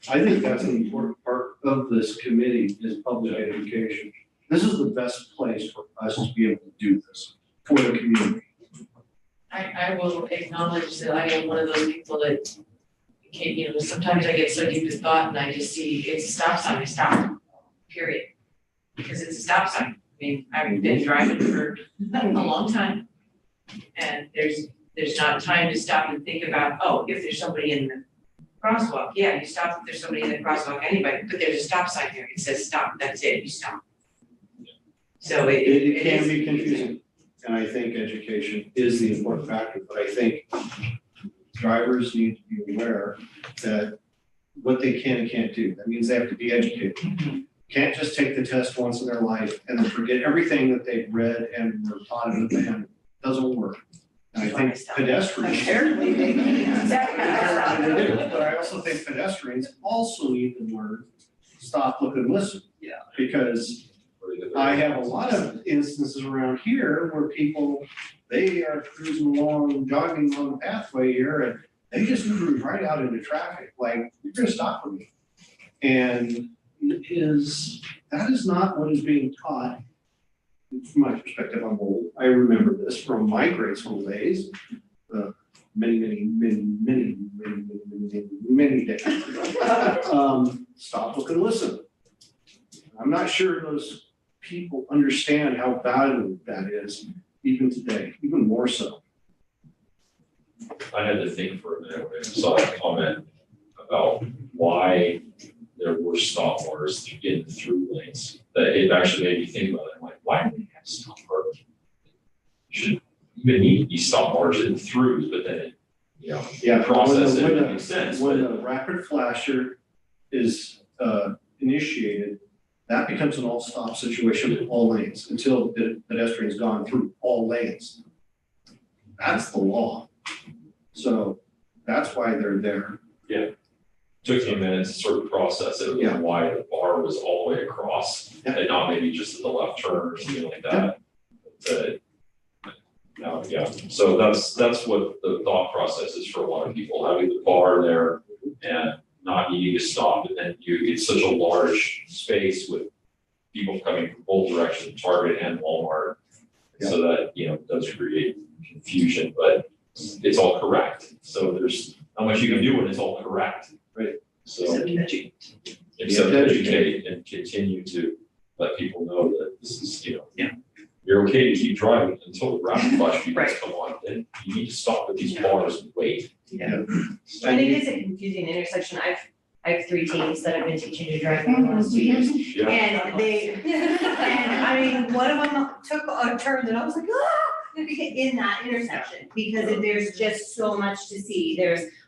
I think that's an important part of this committee is public education. This is the best place for us to be able to do this for the community. I will acknowledge that I am one of those people that can't, sometimes I get so deep in thought and I just see it's a stop sign, I stop, period. Because it's a stop sign. I mean, I've been driving for a long time. And there's not time to stop and think about, oh, if there's somebody in the crosswalk, yeah, you stop if there's somebody in the crosswalk anyway, but there's a stop sign here, it says stop, that's it, you stop. So It can is be confusing, and I think education is the important factor, but I think drivers need to be aware that what they can and can't do. That means they have to be educated. Can't just take the test once in their life and then forget everything that they've read and were taught in the band. Doesn't work. And I think pedestrians. Apparently, maybe. But I also think pedestrians also need to learn, stop, look, and listen. Yeah. Because I have a lot of instances around here where people, they are cruising along, jogging on the pathway here, and they just cruise right out into traffic, like, you're gonna stop for me. And that is not what is being taught. From my perspective, I'm old. I remember this from my grade school days, many decades ago. Stop, look, and listen. I'm not sure those people understand how valuable that is, even today, even more so. I had to think for a minute when I saw that comment about why there were stop bars in the through lanes. That it actually made me think about it. I'm like, why do we have stop bars? Should even need to be stop bars in throughs, but then it, Yeah, process when it the- makes sense. When But the rapid flasher is initiated, that becomes an all-stop situation in all lanes until the pedestrian's gone through all lanes. That's the law. So that's why they're there. took me a minute to sort of process it, Yeah. why the bar was all the way across Yeah. and not maybe just at the left turn or something like that. Now, yeah, so that's what the thought process is for a lot of people, having the bar there and not needing to stop. And then it's such a large space with people coming from both directions, Target and Walmart. So that, it does create confusion, but it's all correct. So there's not much you can do when it's all correct. Right. So Educate. except educate and continue to let people know that this is, you're okay to keep driving until the rapid flash beacons Right. come on, then you need to stop at these bars and wait. Yeah. So- And it is a confusing intersection. I have 3 teens that I've been teaching to drive for the last 2 years. Yeah, And I mean, one of them took a turn and I was like, in that intersection, because there's just so much to see.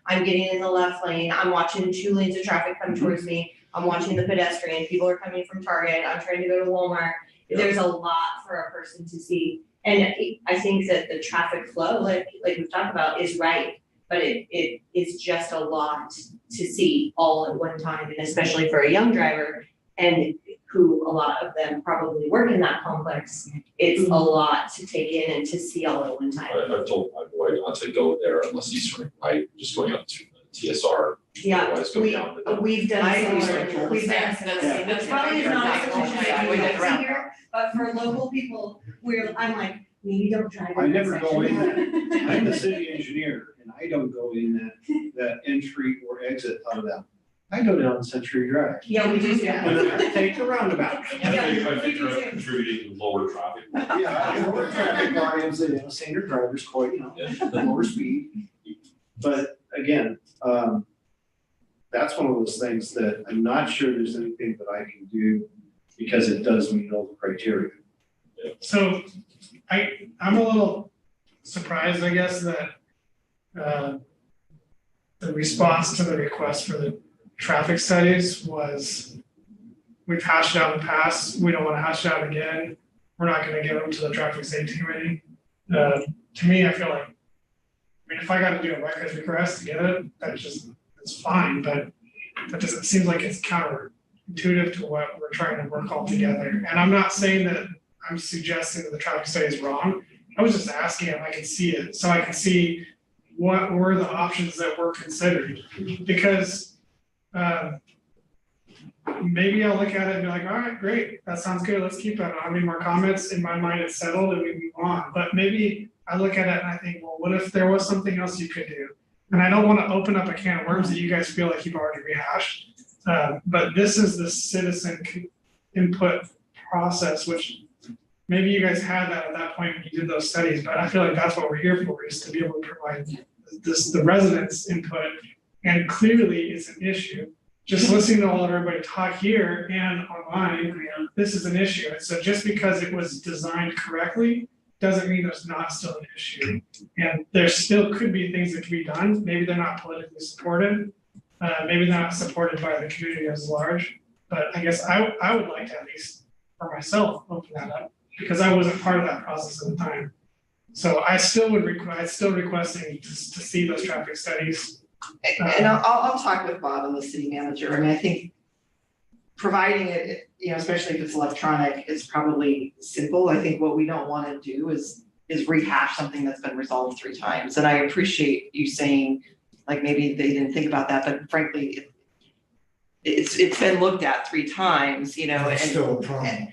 I'm getting in the left lane, I'm watching 2 lanes of traffic come towards me, I'm watching the pedestrian, people are coming from Target, I'm trying to go to Walmart. there's a lot for a person to see. And I think that the traffic flow, like we've talked about, is right, but it is just a lot to see all at one time, and especially for a young driver, and who a lot of them probably work in that complex, it's a lot to take in and to see all at one time. I've told my boy not to go there unless he's running right, just going up to TSR. Yeah, Otherwise go down. we've done I agree. similar, we've done similar, That's probably very not practical. sufficient Yeah, we did to here, but for local people, I'm like, maybe don't drive I in never that go in section. there. I'm the city engineer and I don't go in that entry or exit out of that. I go down Century Drive. Yeah, we do, And yeah. then I take the roundabout. I think you're contributing to lower traffic. Yeah, lower traffic volumes, standard drivers quite, lower speed. But again, that's one of those things that I'm not sure there's anything that I can do because it does meet all the criteria. So I'm a little surprised, I guess, that the response to the request for the traffic studies was, we've hashed it out in the past, we don't want to hash it out again, we're not going to give them to the traffic safety committee. To me, I feel like, if I got to do a records request to get it, it's fine, but that doesn't seem like it's counterintuitive to what we're trying to work all together. And I'm not saying that I'm suggesting that the traffic study is wrong. I was just asking if I could see it, so I could see what were the options that were considered. Because maybe I'll look at it and be like, all right, great, that sounds good, let's keep it. I don't have any more comments. In my mind, it's settled and we move on. But maybe I look at it and I think, well, what if there was something else you could do? And I don't want to open up a can of worms that you guys feel like you've already rehashed. But this is the citizen input process, which maybe you guys had that at that point when you did those studies, but I feel like that's what we're here for, is to be able to provide the residents' input. And clearly it's an issue. Just listening to all of everybody talk here and online, this is an issue. And so just because it was designed correctly doesn't mean there's not still an issue. And there still could be things that can be done. Maybe they're not politically supported. Maybe they're not supported by the community as large. But I guess I would like to, at least for myself, open that up, because I wasn't part of that process at the time. So I still would requesting to see those traffic studies. And I'll talk with Bob and the city manager. I mean, I think providing it, especially if it's electronic, is probably simple. I think what we don't want to do is rehash something that's been resolved 3 times. And I appreciate you saying, like, maybe they didn't think about that, but frankly, it's been looked at 3 times, It's and still a problem.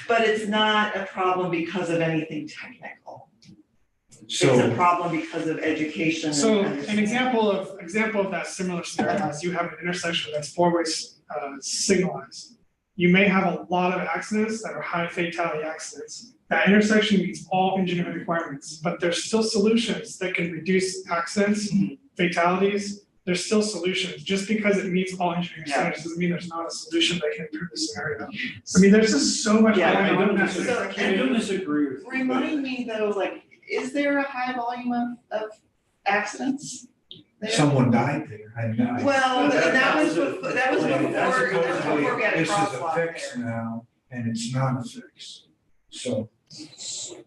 but it's not a problem because of anything technical. It's a So, problem because of education. So and an example of that similar scenario is you have an intersection that's 4-way signalized. You may have a lot of accidents that are high fatality accidents. That intersection meets all engineering requirements, but there's still solutions that can reduce accidents, fatalities. There's still solutions. Just because it meets all engineering standards doesn't mean there's not a solution that can improve the scenario. I mean, there's just so much Yeah, going I on don't in that disagree. intersection. I don't disagree with you. Remind me though, like, is there a high volume of accidents there? someone died there, and Well, That- and that was that was a- before, that was that's before we had a this is a crosswalk fix there. now, and it's not a fix. So,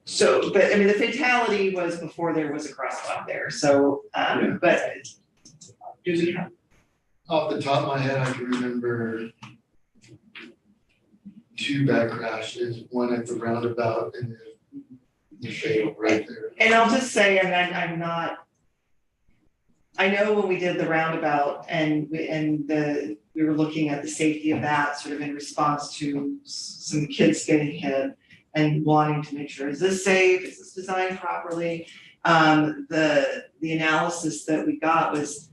So, but I mean, the fatality was before there was a crosswalk there, so, but do we have? Off the top of my head, I can remember 2 bad crashes, one at the roundabout and then the fatal right there. And I'll just say, and I'm not, I know when we did the roundabout and we were looking at the safety of that, sort of in response to some kids getting hit and wanting to make sure, is this safe, is this designed properly? The analysis that we got was,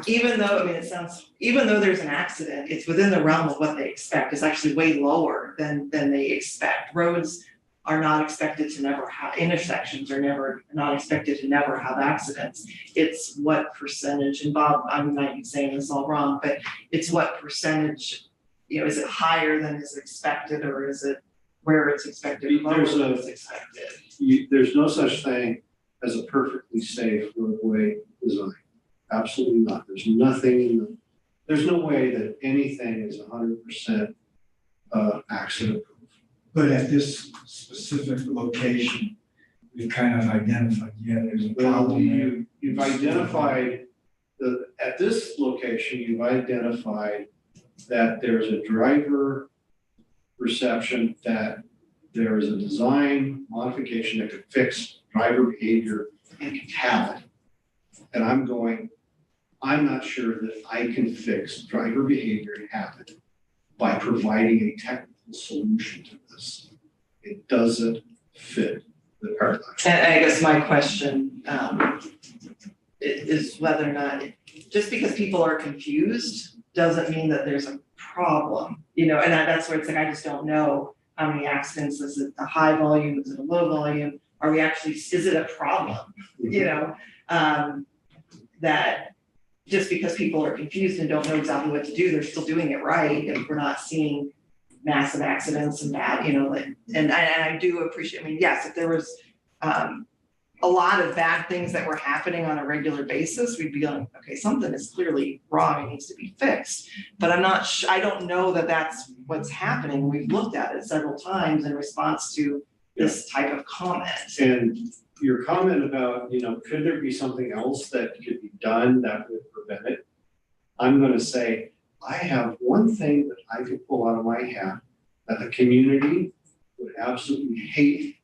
even though, I mean, even though there's an accident, it's within the realm of what they expect. It's actually way lower than they expect. Roads are not expected to never have, intersections are not expected to never have accidents. It's what percentage, and Bob, I might be saying this all wrong, but it's what percentage, is it higher than is expected, or is it where it's expected, lower than it's expected? There's no such thing as a perfectly safe roadway design. Absolutely not. There's nothing there's no way that anything is 100% accident. But at this specific location, we've kind of identified, yeah, there's a Well, problem there. you've identified, at this location, you've identified that there's a driver perception that there is a design modification that could fix driver behavior and can have it. And I'm not sure that I can fix driver behavior and have it by providing a technical solution to this. It doesn't fit the paradigm. And I guess my question is whether or not, just because people are confused, doesn't mean that there's a problem, you know, and that's where it's like, I just don't know how many accidents, is it a high volume, is it a low volume? Are we actually, is it a problem, you know? That just because people are confused and don't know exactly what to do, they're still doing it right, and we're not seeing massive accidents and bad, you know, like, and I do appreciate, I mean, yes, if there was a lot of bad things that were happening on a regular basis, we'd be like, okay, something is clearly wrong, it needs to be fixed. But I don't know that that's what's happening. We've looked at it several times in response to this type of comment. And your comment about, you know, could there be something else that could be done that would prevent it? I'm gonna say, I have one thing that I could pull out of my hat that the community would absolutely hate,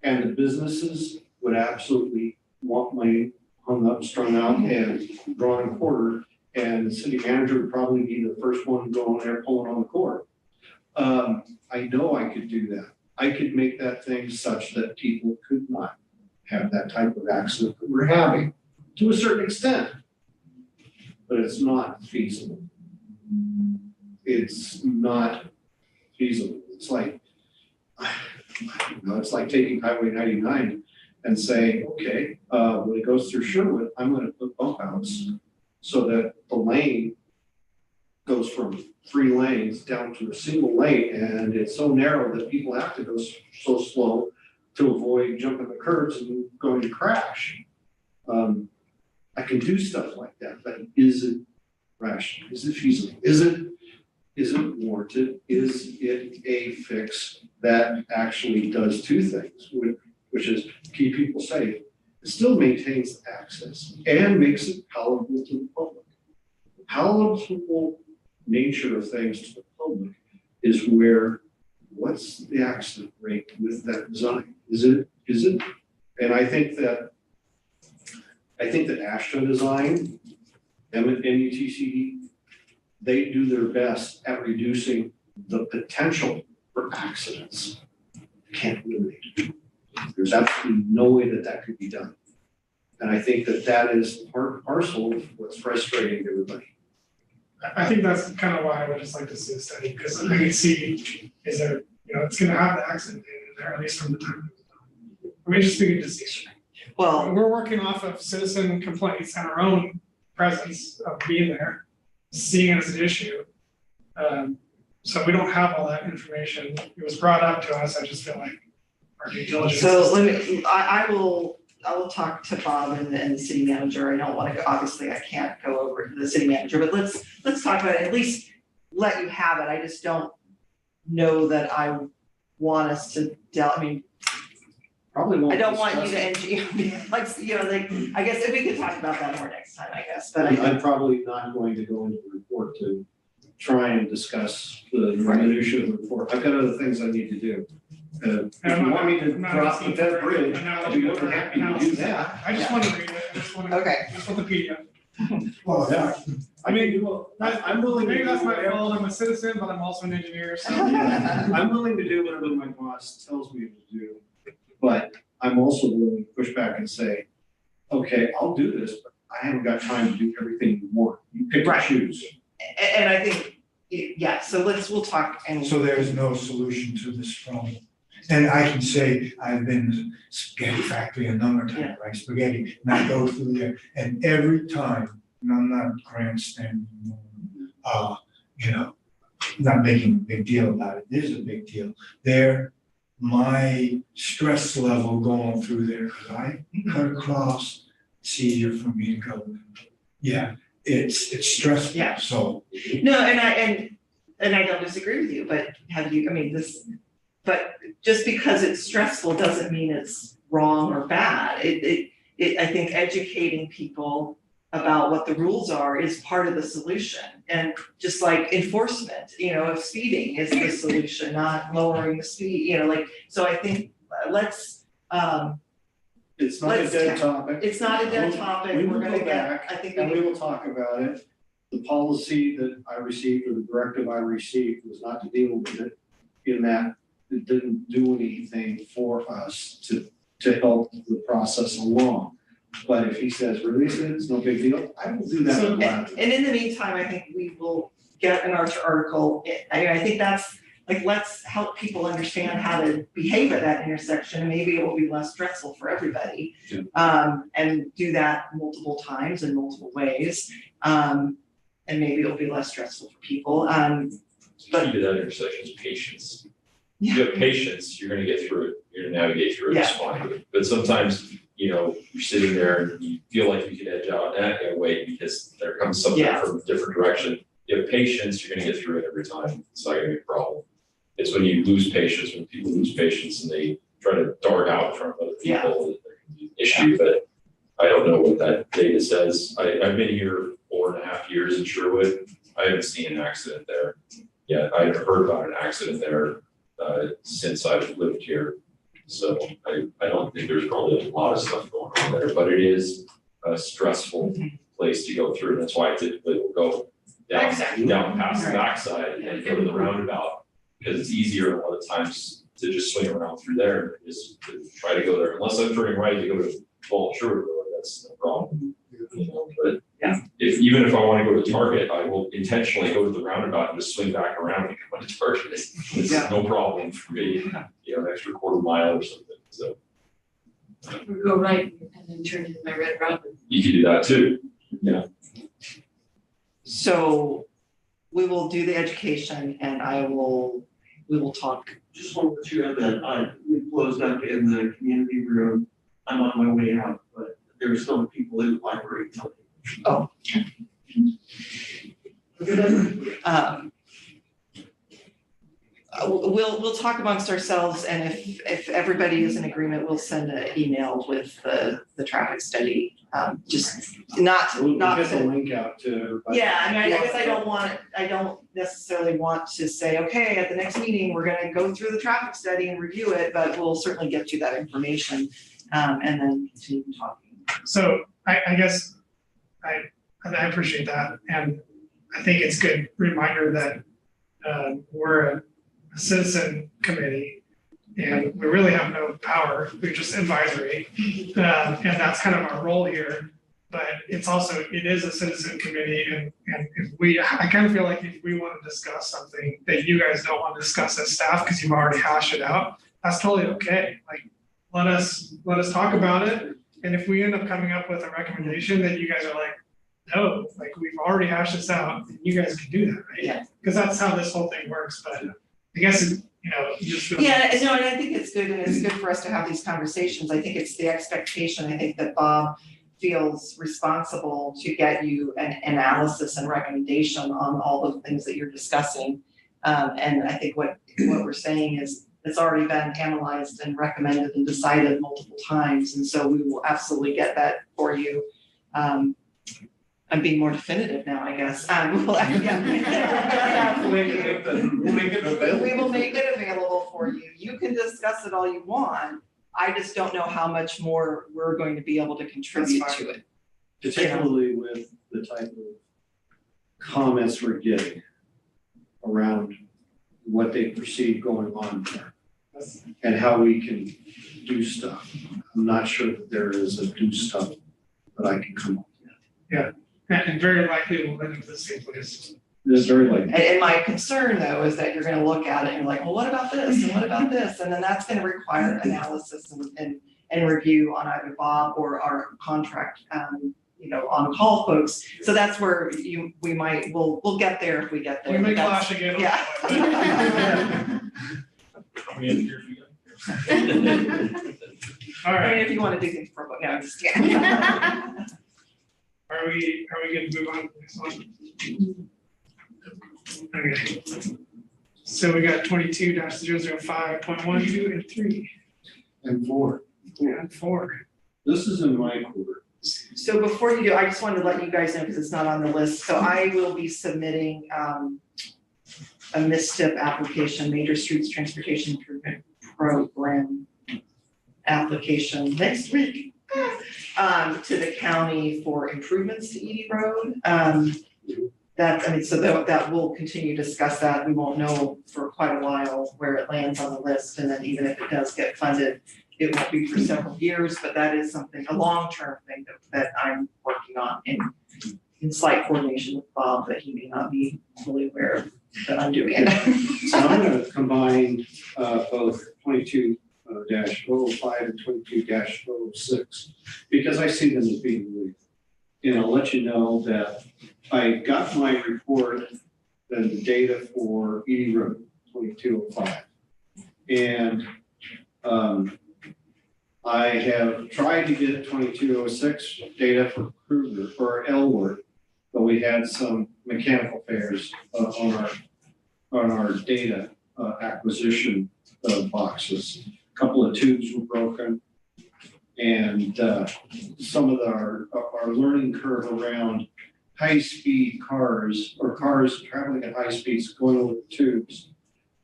and the businesses would absolutely want my hung up, strung out, and drawn and quartered, and the city manager would probably be the first one going there pulling on the cord. I know I could do that. I could make that thing such that people could not have that type of accident that we're having, to a certain extent. But it's not feasible. It's not feasible. It's like, you know, it's like taking Highway 99 and saying, okay, when it goes through Sherwood, I'm gonna put bump outs so that the lane goes from 3 lanes down to a single lane, and it's so narrow that people have to go so slow to avoid jumping the curbs and going to crash. I can do stuff like that, but is it rational? Is it feasible? Is it warranted? Is it a fix that actually does 2 things, which is keep people safe, it still maintains access and makes it palatable to the public. The palatable nature of things to the public is where, what's the accident rate with that design? Is it? And I think that Ashton Design, MUTCD, they do their best at reducing the potential for accidents. Can't eliminate it. There's absolutely no way that could be done. And I think that is part and parcel of what's frustrating to everybody. I think that's kind of why I would just like to see a study, because I can see, is there, you know, it's gonna have the accident data in there, at least from the time it was done. I mean, just speaking to see. Well, We're working off of citizen complaints and our own presence of being there, seeing it as an issue. So we don't have all that information. It was brought up to us, I just feel like our due diligence. so I will talk to Bob and the city manager. I don't want to go, obviously I can't go over to the city manager, but let's talk about it, at least let you have it. I just don't know that I want us to I mean, Probably won't. I don't want you discuss to like, you know, like, I guess if we could talk about that more next time, I guess, but I'm probably not going to go into the report to try and discuss the minutia of the report. I've got other things I need to do. If you want me to drop the Fed bridge, I'll be more than happy to do that. I just want to read it, I just want to, Okay. just want the PDF. Well, Yeah. I mean, I'm willing to. Maybe that's do my whatever- fault, I'm a citizen, but I'm also an engineer, so. I'm willing to do whatever my boss tells me to do, but I'm also willing to push back and say, okay, I'll do this, but I haven't got time to do everything you want. You pick and Right. choose. And I think, yeah, so we'll talk and. so there's no solution to this problem. And I can say, I've been to spaghetti factory a number of times, right, spaghetti, and I go through there, and every time, and I'm not grandstanding, you know, not making a big deal about it, there's a big deal. My stress level going through there, because I cut across, it's easier for me to go. Yeah, it's stressful, Yeah. so. No, and and I don't disagree with you, but but just because it's stressful doesn't mean it's wrong or bad. I think educating people about what the rules are is part of the solution. And just like enforcement, of speeding is the solution, not lowering the speed, so I think let's, It's not a Let's- dead topic. it's not a dead topic, We we're will gonna go get, back I think and we we will talk about it. The policy that I received or the directive I received was not to deal with it in that it didn't do anything for us to help the process along. But if he says release it, it's no big deal, I will do that. So, gladly. and in the meantime, I think we will get an article, I think that's, let's help people understand how to behave at that intersection, and maybe it will be less stressful for everybody. Yeah. And do that multiple times in multiple ways, and maybe it'll be less stressful for people, Key to that intersection is patience. If you have patience, you're gonna get through it, you're gonna navigate through it just fine. But sometimes, you're sitting there and you feel like you can edge out, and wait, because there comes something Yeah. from a different direction. You have patience, you're gonna get through it every time, it's not gonna be a problem. It's when you lose patience, when people lose patience and they try to dart out in front of other people, that there can be an issue, but I don't know what that data says. I've been here 4.5 years in Sherwood, I haven't seen an accident there. Yeah, I haven't heard about an accident there, since I've lived here. So I don't think there's probably a lot of stuff going on there, but it is a stressful place to go through. That's why I typically will go down past the backside and go to the roundabout. Because it's easier a lot of times to just swing around through there, is to try to go there, unless I'm turning right to go to Bolton Sherwood Road, that's no problem. But even if I wanna go to Target, I will intentionally go to the roundabout and just swing back around and come to Target. It's no problem for me, an extra quarter mile or something, so. Go right and then turn into my red route. You can do that too, so we will do the education, and we will talk. Just want to let you know that we closed up in the community room. I'm on my way out, but there are still people in the library until. Oh. We'll talk amongst ourselves, and if everybody is in agreement, we'll send an email with the traffic study. Just not We'll get the link out to everybody. Yeah, I guess I don't necessarily want to say, okay, at the next meeting, we're gonna go through the traffic study and review it, but we'll certainly get you that information, and then continue talking. So I guess I appreciate that, and I think it's a good reminder that we're a citizen committee and we really have no power, we're just advisory. And that's kind of our role here, but it is a citizen committee, and I kind of feel like if we want to discuss something that you guys don't want to discuss as staff because you've already hashed it out, that's totally okay. Like, let us talk about it. And if we end up coming up with a recommendation that you guys are like, no, like we've already hashed this out, then you guys can do that, right? Yeah. Because that's how this whole thing works, but I guess, you just feel. Yeah, no, and I think it's good, and it's good for us to have these conversations. I think it's the expectation, I think that Bob feels responsible to get you an analysis and recommendation on all the things that you're discussing. And I think what we're saying is it's already been analyzed and recommended and decided multiple times, and so we will absolutely get that for you. I'm being more definitive now, I guess. We will make it available for you. You can discuss it all you want. I just don't know how much more we're going to be able to contribute to it. Particularly with the type of comments we're getting around what they perceive going on there and how we can do stuff. I'm not sure that there is a do stuff that I can come up with. Yeah, and very likely we'll end up the same place. It's very likely. And my concern though is that you're gonna look at it and you're like, well, what about this and what about this? And then that's gonna require analysis and review on either Bob or our contract, on-call folks. So that's where we'll get there if we get there. We may but that's- clash again. Yeah. All I right, mean, if you wanna do things for, no, I'm just kidding. are we gonna move on to the next one? Okay. So we got 22-005.12 and 3 And 4. and 4. This is in my quarter. So before you do, I just wanted to let you guys know, because it's not on the list, so I will be submitting a MISTIP application, Major Streets Transportation Improvement Program application next week to the county for improvements to Edie Road. So that we'll continue to discuss that. We won't know for quite a while where it lands on the list, and then even if it does get funded, it won't be for several years, but that is something, a long-term thing that I'm working on in slight coordination with Bob, that he may not be fully aware of that I'm doing it. So I'm gonna combine both 22-005 and 22-006, because I see them as being linked. And I'll let you know that I got my report and the data for Edie Road, 2205. And I have tried to get 2206 data for Kruger or Elwort, but we had some mechanical failures on our data acquisition boxes. A couple of tubes were broken, and some of our learning curve around high-speed cars or cars traveling at high speeds going over the tubes,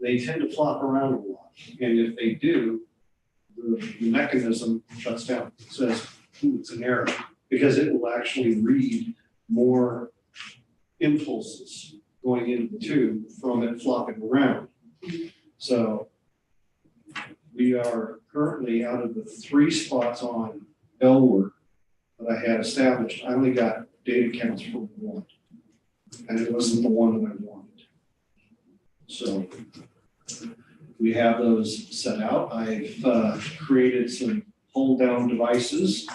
they tend to flop around a lot, and if they do, the mechanism shuts down. It says, it's an error, because it will actually read more impulses going into the tube from it flopping around. So we are currently, out of the 3 spots on Elwort that I had established, I only got data counts for 1, and it wasn't the one that I wanted. So we have those set out. I've created some hold down devices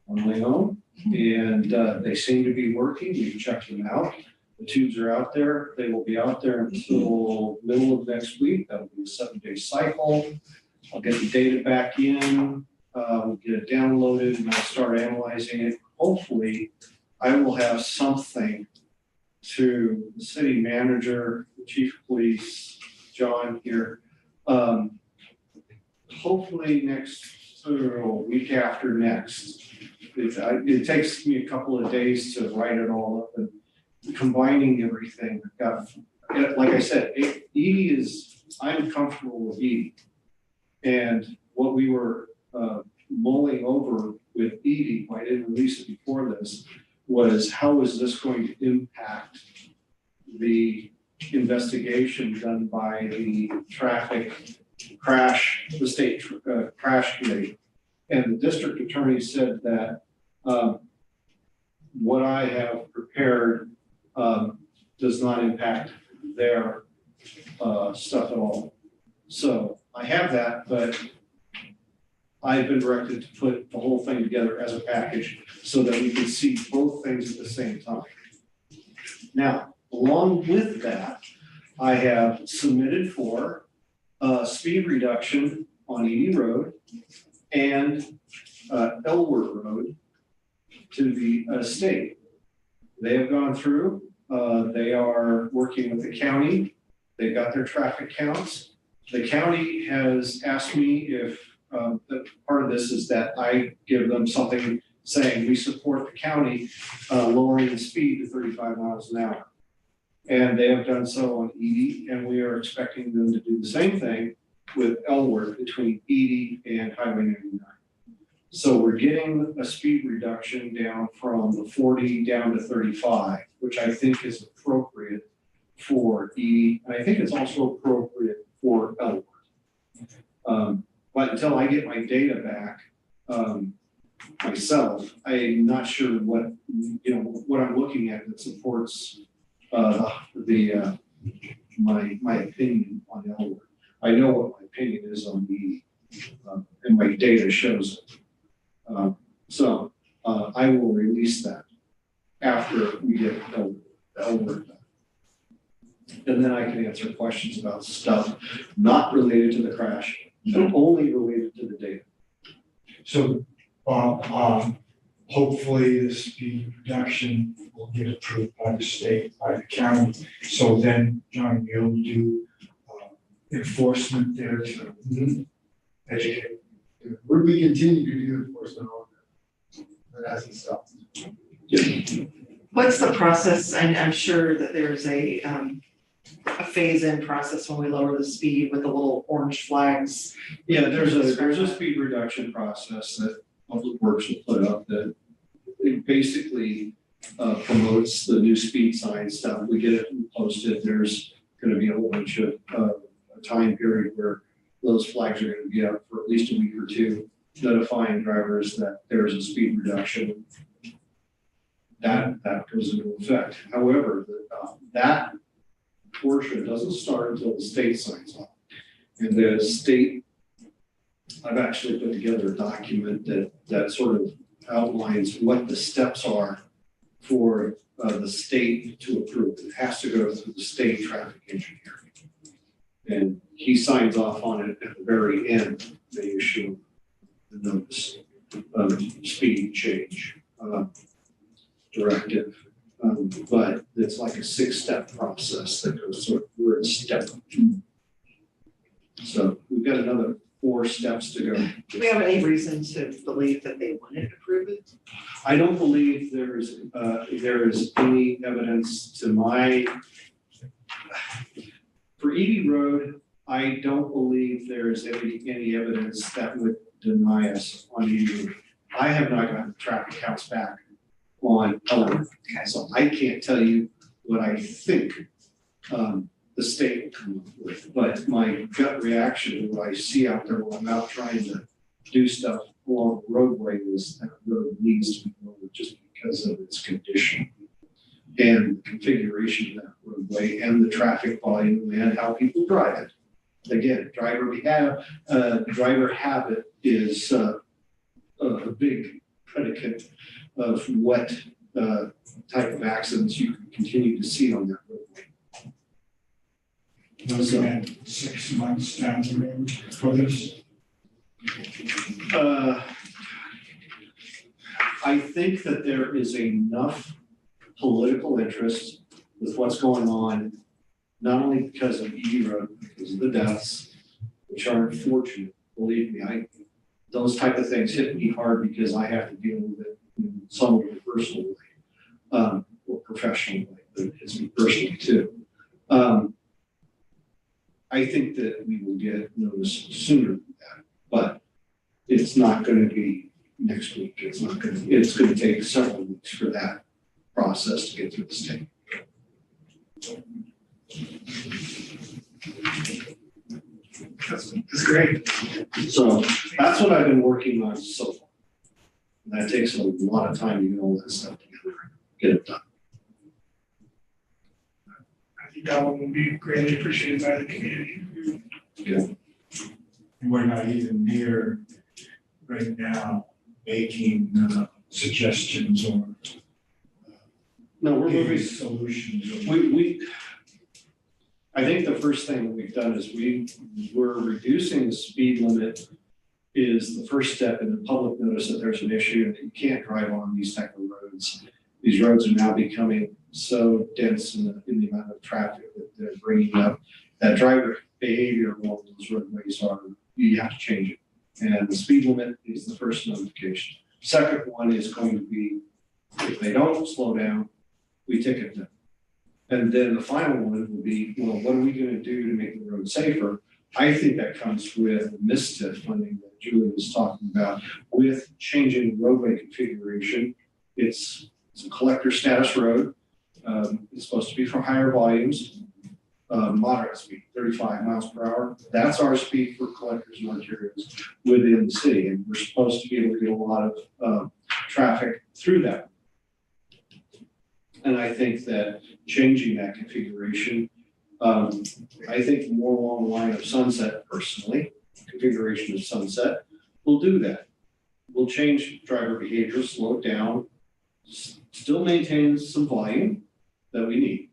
on my own, and they seem to be working. We've checked them out. The tubes are out there. They will be out there until middle of next week. That'll be a 7-day cycle. I'll get the data back in, we'll get it downloaded, and I'll start analyzing it. Hopefully, I will have something to the city manager, the chief of police, John here. Hopefully next week after next. It takes me a couple of days to write it all up and combining everything. Like I said, I'm comfortable with Edie. And what we were mulling over with Edie, why I didn't release it before this, was how is this going to impact the investigation done by the state crash committee. And the district attorney said that what I have prepared does not impact their stuff at all. So I have that, but I've been directed to put the whole thing together as a package so that we can see both things at the same time. Now, along with that, I have submitted for speed reduction on Edie Road and Elwort Road to the state. They have gone through, they are working with the county. They've got their traffic counts. The county has asked me if the part of this is that I give them something saying we support the county lowering the speed to 35 miles an hour. And they have done so on Edie, and we are expecting them to do the same thing with Elwort between Edie and Highway 99. So we're getting a speed reduction down from the 40 down to 35, which I think is appropriate for Edie, and I think it's also appropriate for Elwort. But until I get my data back myself, I'm not sure what I'm looking at that supports my opinion on Elwort. I know what my opinion is on Edie, and my data shows it. So I will release that after we get Elwort done. And then I can answer questions about stuff not related to the crash, but only related to the data. So, hopefully the speed reduction will get approved by the state, by the county. So then, John, you'll do enforcement there to educate. Would we continue to do enforcement on that? That hasn't stopped. What's the process? I'm sure that there's a phase-in process when we lower the speed with the little orange flags. Yeah, there's a speed reduction process that Public Works will put up that it basically promotes the new speed sign stuff. We get it posted, there's gonna be a whole bunch of a time period where those flags are gonna be up for at least a week or two, notifying drivers that there's a speed reduction. That goes into effect. However, that portion doesn't start until the state signs off. And the state, I've actually put together a document that sort of outlines what the steps are for the state to approve. It has to go through the state traffic engineer. And he signs off on it at the very end. They issue the notice of speed change directive. But it's like a 6-step process that goes through. We're at step 2. So we've got another 4 steps to go. Do we have any reason to believe that they wouldn't approve it? I don't believe there is any evidence to my, for Edie Road, I don't believe there's any evidence that would deny us on Edie Road. I have not gotten traffic counts back on Elwort. Okay, so I can't tell you what I think the state will come up with, but my gut reaction to what I see out there when I'm out trying to do stuff along the roadway is that road needs to be lowered just because of its condition and the configuration of that roadway and the traffic volume and how people drive it. Again, driver habit is a big predicate of what type of accidents you can continue to see on that roadway. Looking at 6 months down the road for this. I think that there is enough political interest with what's going on, not only because of Edie Road, because of the deaths, which are unfortunate. Believe me, those type of things hit me hard because I have to deal with it in some way personally, or professionally, but it hits me personally too. I think that we will get notice sooner than that, but it's not going to be next week. It's going to take several weeks for that process to get through the state. That's great. So that's what I've been working on so far. And that takes a lot of time to get all that stuff together, get it done. I think that one will be greatly appreciated by the community. Yeah. And we're not even near right now making suggestions or No, we're moving. Solutions. I think the first thing that we've done is we're reducing the speed limit is the first step in the public notice that there's an issue and that you can't drive on these type of roads. These roads are now becoming so dense in the amount of traffic that they're bringing up, that driver behavior along those roadways you have to change it. And the speed limit is the first notification. Second one is going to be, if they don't slow down, we ticket them. And then the final one will be, well, what are we going to do to make the road safer? I think that comes with MISTIF funding that Julie was talking about, with changing roadway configuration. It's a collector status road. It's supposed to be for higher volumes, moderate speed, 35 miles per hour. That's our speed for collectors and arterials within the city. And we're supposed to be able to get a lot of traffic through that. And I think that changing that configuration, I think more along the line of Sunset personally, configuration of Sunset, will do that. We'll change driver behavior, slow it down, still maintain some volume that we need.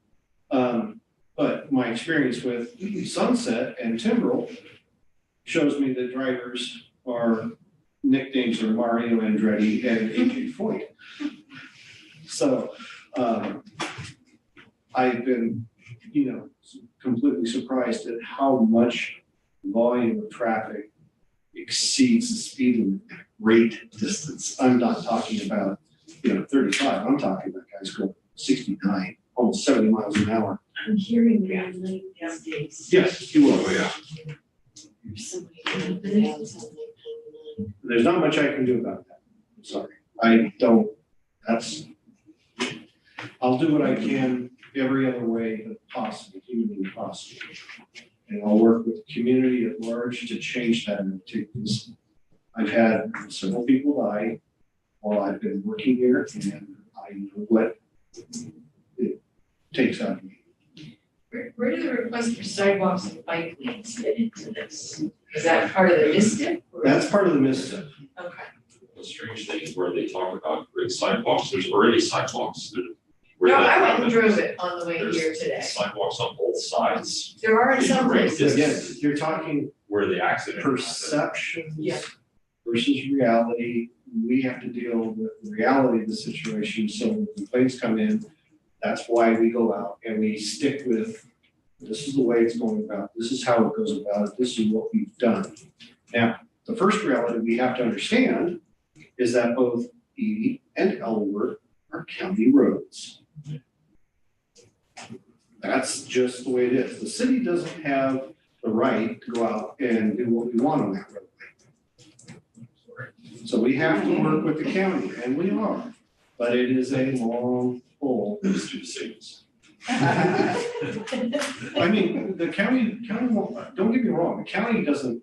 But my experience with Sunset and Timbrel shows me that drivers are nicknames are Mario Andretti and AJ Foyt. So, I've been, completely surprised at how much volume of traffic exceeds the speed limit rate distance. I'm not talking about, 35, I'm talking about guys going 69, almost 70 miles an hour. I'm hearing really late updates. Yes, you will, yeah. Somebody put it down, something like There's not much I can do about that. I'm sorry. I don't, I'll do what I can every other way that possible, humanly possible. And I'll work with the community at large to change that and take this. I've had several people die while I've been working here, and I know what it takes out of me. Where do the requests for sidewalks and bike lanes fit into this? Is that part of the MISTIP? That's part of the misstep. Okay. The strange thing is where they talk about great sidewalks, there's already sidewalks. Where No, that I went and happens, drove it on the way there's here today. Sidewalks on both sides There are in some Great. places. Again, you're talking where the accident happened. perceptions Yeah. versus reality. We have to deal with the reality of the situation. So when complaints come in, that's why we go out and we stick with, this is the way it's going about, this is how it goes about it, this is what we've done. Now, the first reality we have to understand is that both Edie and Elwort are county roads. That's just the way it is. The city doesn't have the right to go out and do what we want on that roadway. So we have to work with the county, and we are, but it is a long pull. Those two cities. I mean, the county won't, don't get me wrong, the county doesn't,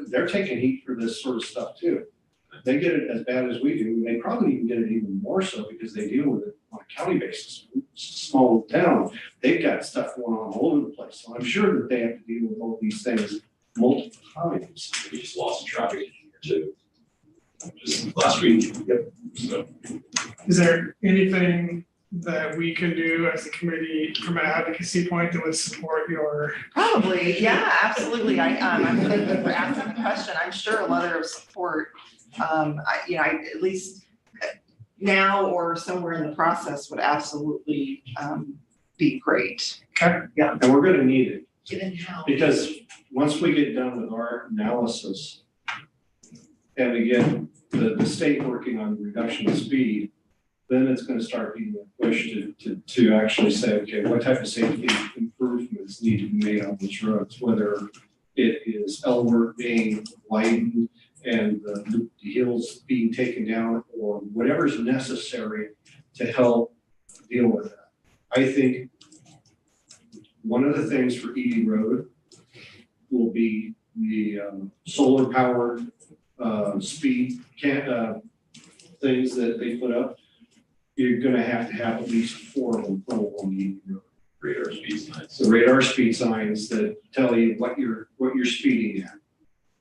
they're taking heat for this sort of stuff too. They get it as bad as we do, and they probably even get it even more so because they deal with it on a county basis. Small town, they've got stuff going on all over the place, so I'm sure that they have to deal with all these things multiple times. We just lost some traffic here too. Just last week. Yep. So. Is there anything that we can do as a committee from an advocacy point that would support your? Probably, yeah, absolutely. I'm thank you for asking the question. I'm sure a letter of support, at least now or somewhere in the process would absolutely be great. And we're gonna need it, Given how. because once we get done with our analysis and we get the state working on reduction of speed, then it's gonna start being a push to actually say, okay, what type of safety improvements need to be made on these roads, whether it is Elwort being widened and the hills being taken down, or whatever's necessary to help deal with that. I think one of the things for Edie Road will be the solar powered speed things that they put up. You're gonna have to have at least 4 of them put along Edie Road. Radar speed signs. The radar speed signs that tell you what you're speeding at.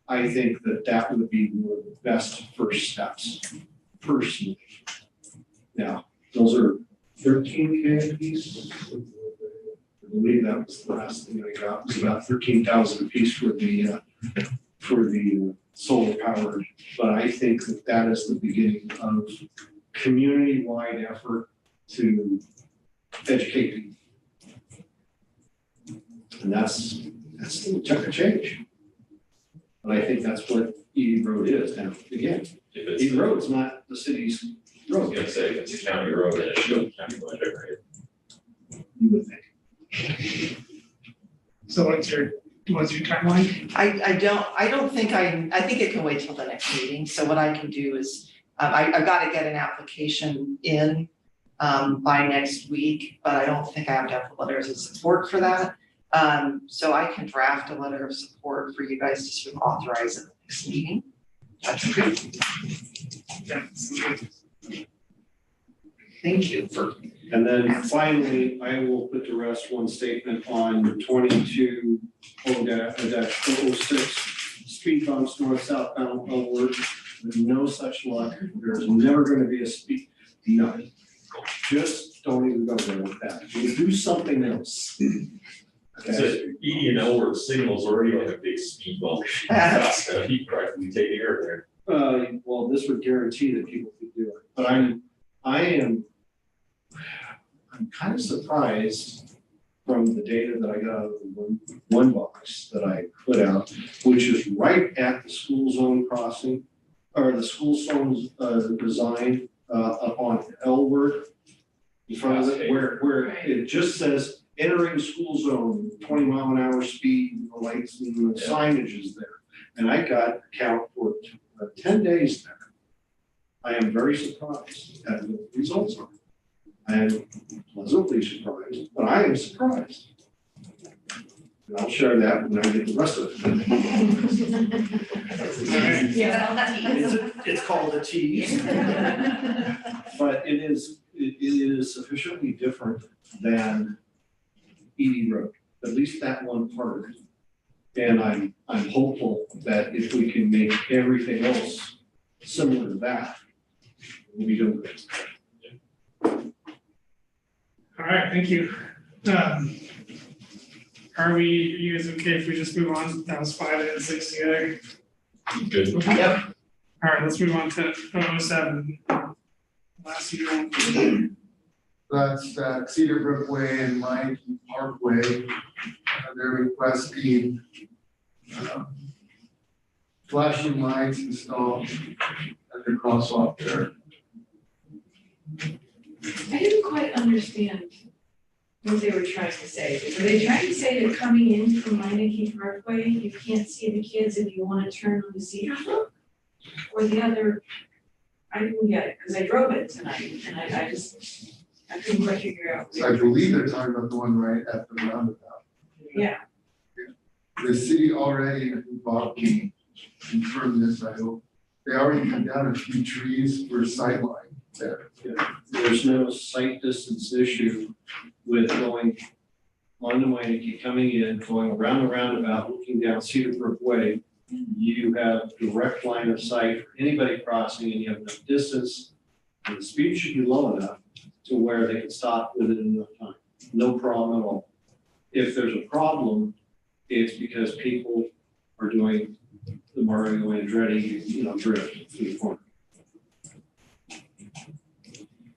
I think that would be one of the best first steps, personally. Now, those are 13K a piece. I believe that was the last thing I got, was about 13,000 a piece for the solar powered. But I think that is the beginning of community-wide effort to educate people. And that's the chunk of change. But I think that's what Edie Road is now. Again, Edie Road's not the city's I was road, gonna say, if it's a county road, then it should be county budget, right? you would think. So what's your timeline? I think it can wait till the next meeting. So what I can do is, I've got to get an application in by next week, but I don't think I have to have the letters of support for that. So I can draft a letter of support for you guys to sort of authorize at the next meeting. That's good. Yeah. Thank you. And then finally, I will put to rest one statement on 22-0-06, speed bumps north-southbound Elwort. There's no such luck. There's never going to be a speed, no. Just don't even go there with that. We'll do something else. So Edie and Elwort signals already like a big speed bump. Heat practically take care of there. Well, this would guarantee that people could do it, but I'm kind of surprised from the data that I got out of the one box that I put out, which is right at the school zone crossing, or the school zone, design, up on Elwort. In front of it, where it just says entering school zone, 20-mile-an-hour speed, the lights and the signage is there. And I got a count for 10 days there. I am very surprised at the results are. I am pleasantly surprised, but I am surprised. And I'll share that when I get the rest of it. It's called a tease. But it is sufficiently different than Edie Road, at least that one part. And I'm hopeful that if we can make everything else similar to that, we'll be doing it. All right, thank you. Are you guys okay if we just move on? That was 5 and 6 together. Good. Yep. All right, let's move on to 07. Last year. That's Cedar Brook Way and Mike Parkway. They're requesting flashing lights installed at the crosswalk there. I didn't quite understand what they were trying to say. Were they trying to say that coming in from Meineke Parkway, you can't see the kids if you want to turn on the Cedar Brook? Or the other, I didn't get it, because I drove it tonight, and I couldn't quite figure out. So I believe they're talking about the one right at the roundabout. Yeah. The city already, Bob can confirm this, I hope, they already cut down a few trees for sightline there. Yeah. There's no sight distance issue with going on to Meineke, coming in, going around the roundabout, looking down Cedar Brook Way. You have direct line of sight for anybody crossing, and you have enough distance, and the speed should be low enough to where they can stop within enough time. No problem at all. If there's a problem, it's because people are doing the Mario Andretti, drift through the corner.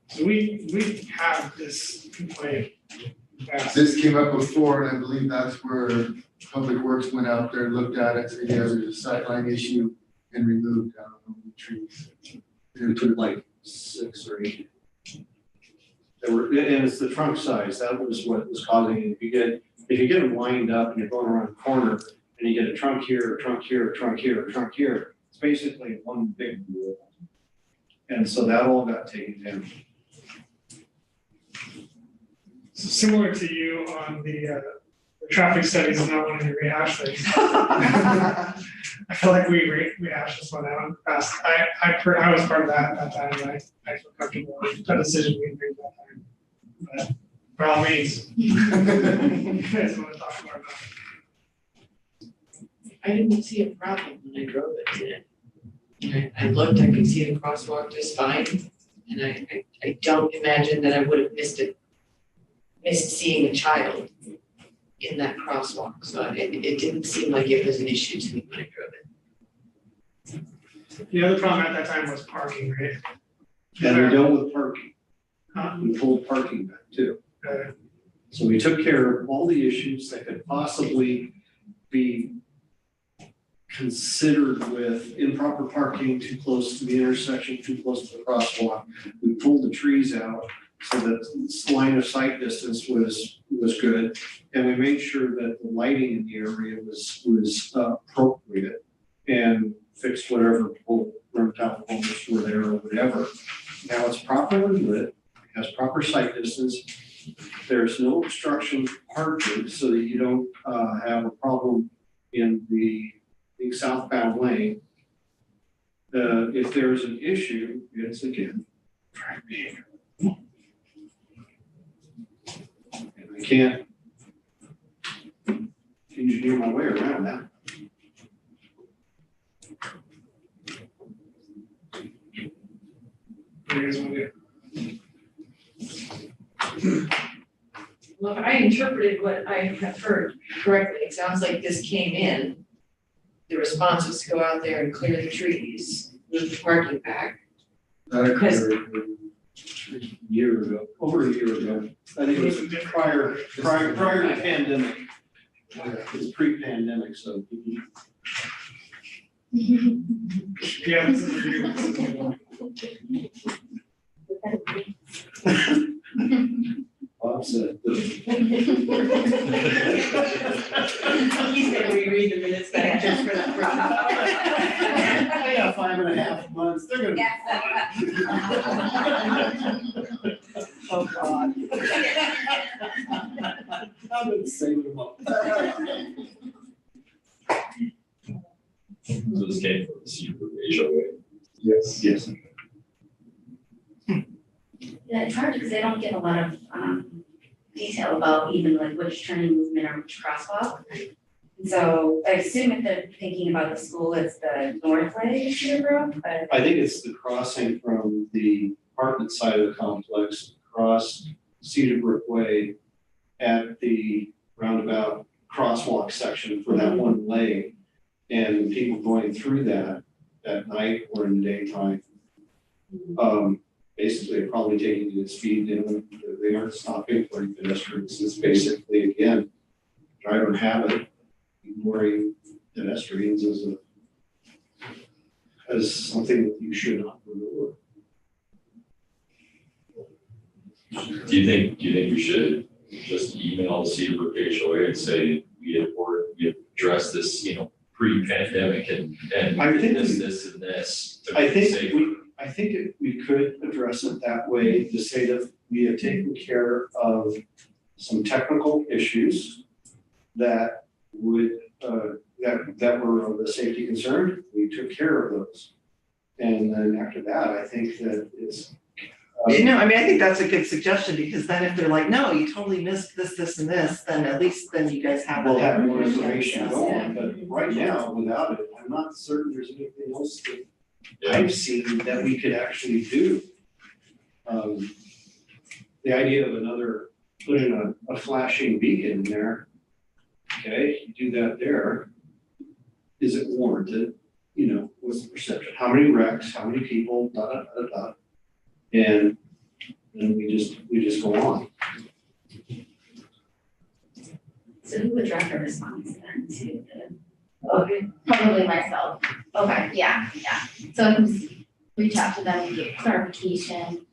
So we have this complaint. This came up before, and I believe that's where Public Works went out there, looked at it, said, yeah, there's a sightline issue, and removed the trees. They took like 6 or 8. There were, and it's the trunk size, that was what was causing it. If you get them lined up and you're going around a corner and you get a trunk here, a trunk here, a trunk here, a trunk here, it's basically one big wall. And so that all got taken down. So similar to you on the traffic studies, and not wanting to rehash things. I feel like we rehashed this one out in the past. I was part of that at that time, and I feel comfortable with the decision we made that time. But by all means, you guys want to talk more about it? I didn't see a problem when I drove it today. I looked, I could see the crosswalk just fine, and I don't imagine that I would have missed seeing a child in that crosswalk, so it didn't seem like it was an issue to me when I drove it. The other problem at that time was parking, right? And we dealt with parking. Huh? We pulled parking back too. So we took care of all the issues that could possibly be considered with improper parking, too close to the intersection, too close to the crosswalk. We pulled the trees out so that line of sight distance was good. And we made sure that the lighting in the area was appropriate, and fixed whatever room telephones were there or whatever. Now it's properly lit, has proper sight distance. There's no obstruction parking so that you don't have a problem in the southbound lane. If there's an issue, it's again, drive behavior. And I can't engineer my way around that. What do you guys want to do? Well, if I interpreted what I have heard correctly, it sounds like this came in. The response was to go out there and clear the trees. with the parking back. That occurred a year ago, over a year ago. I think it was prior to the pandemic. It was pre-pandemic, so. Yeah. This is a Bob said. He's gonna reread the minutes back just for that. I got 5.5 months, they're gonna be fine. Oh, God. I've been saving them up. So this came from the Seabrook HOA. Yes. Yes. Yeah, it's hard because they don't give a lot of detail about even like which turning movement or which crosswalk. And so I assume if they're thinking about the school, it's the north leg of Cedarbrook, but I think it's the crossing from the apartment side of the complex across Cedar Brook Way at the roundabout crosswalk section for that one lane. And people going through that at night or in the daytime, basically are probably taking the speed limit. They aren't stopping for pedestrians. It's basically, again, driver habit, ignoring pedestrians as something that you should not ignore. Do you think we should just email the Seabrook HOA and say, we have addressed this, pre-pandemic and I think this and this to I make it think safer? I think we could address it that way, to say that we have taken care of some technical issues that would, that were of a safety concern. We took care of those. And then after that, I think that it's. I think that's a good suggestion, because then if they're like, no, you totally missed this, this, and this, then at least then you guys have. We'll it. have more information going, but right now, without it, I'm not certain there's anything else that I've seen that we could actually do. The idea of putting a flashing beacon in there, okay, you do that there. Is it warranted? What's the perception? How many wrecks, how many people, da, da, da, da. And then we just go on. so who would draft a response then to the? Okay, probably myself. Okay, yeah. So I can just reach out to them, get clarification,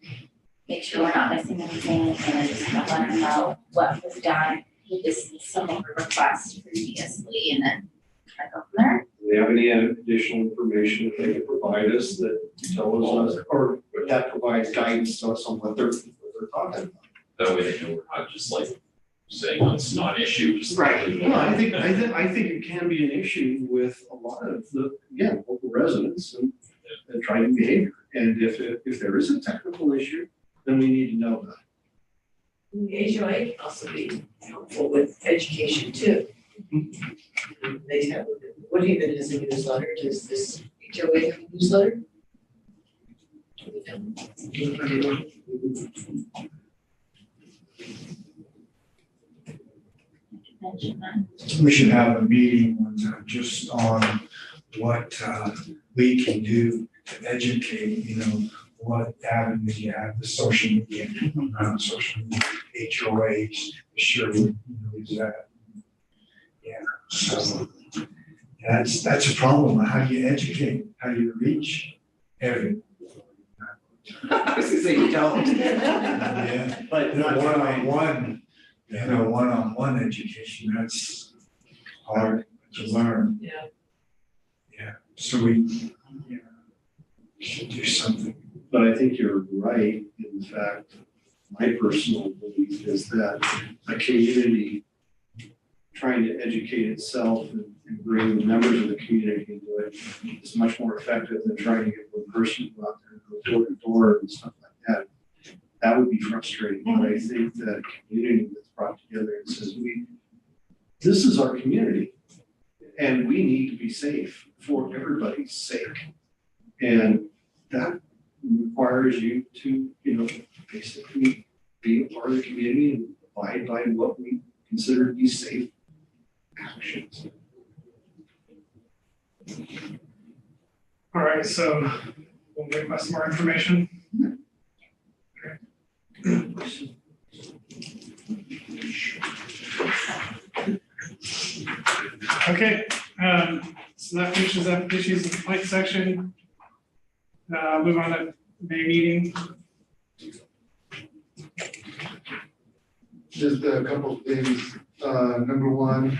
make sure we're not missing anything, and then just kind of let them know what was done. He just some of the requests previously, and then kind of go from there. Do they have any additional information that they can provide us that tells us, or that provides guidance to us on what they're talking about? That way they know we're not just like saying, oh, it's not an issue, just. Right. Well, I think it can be an issue with a lot of local residents and driving behavior. And if there is a technical issue, then we need to know about it. The HOA can also be helpful with education too. They have, what even is a newsletter? Does this HOA have a newsletter? Mention that. We should have a meeting just on what we can do to educate, what avenues you have, the social media, social media, HOAs, sure, is that. Yeah, so that's a problem. How do you educate? How do you reach everyone? I was gonna say you don't. Yeah, But one-on-one, one-on-one education, that's hard to learn. Yeah. Yeah, so we should do something. But I think you're right. In fact, my personal belief is that a community trying to educate itself and bring the members of the community into it is much more effective than trying to get one person to go out there and go door to door and stuff like that. That would be frustrating, but I think that a community that's brought together and says, this is our community and we need to be safe for everybody's sake. And that requires you to, basically be a part of the community and abide by what we consider to be safe actions. All right, so we'll request more information. Okay, so that finishes up issues and complaints section. Move on to May meeting. Just a couple of things. Number one,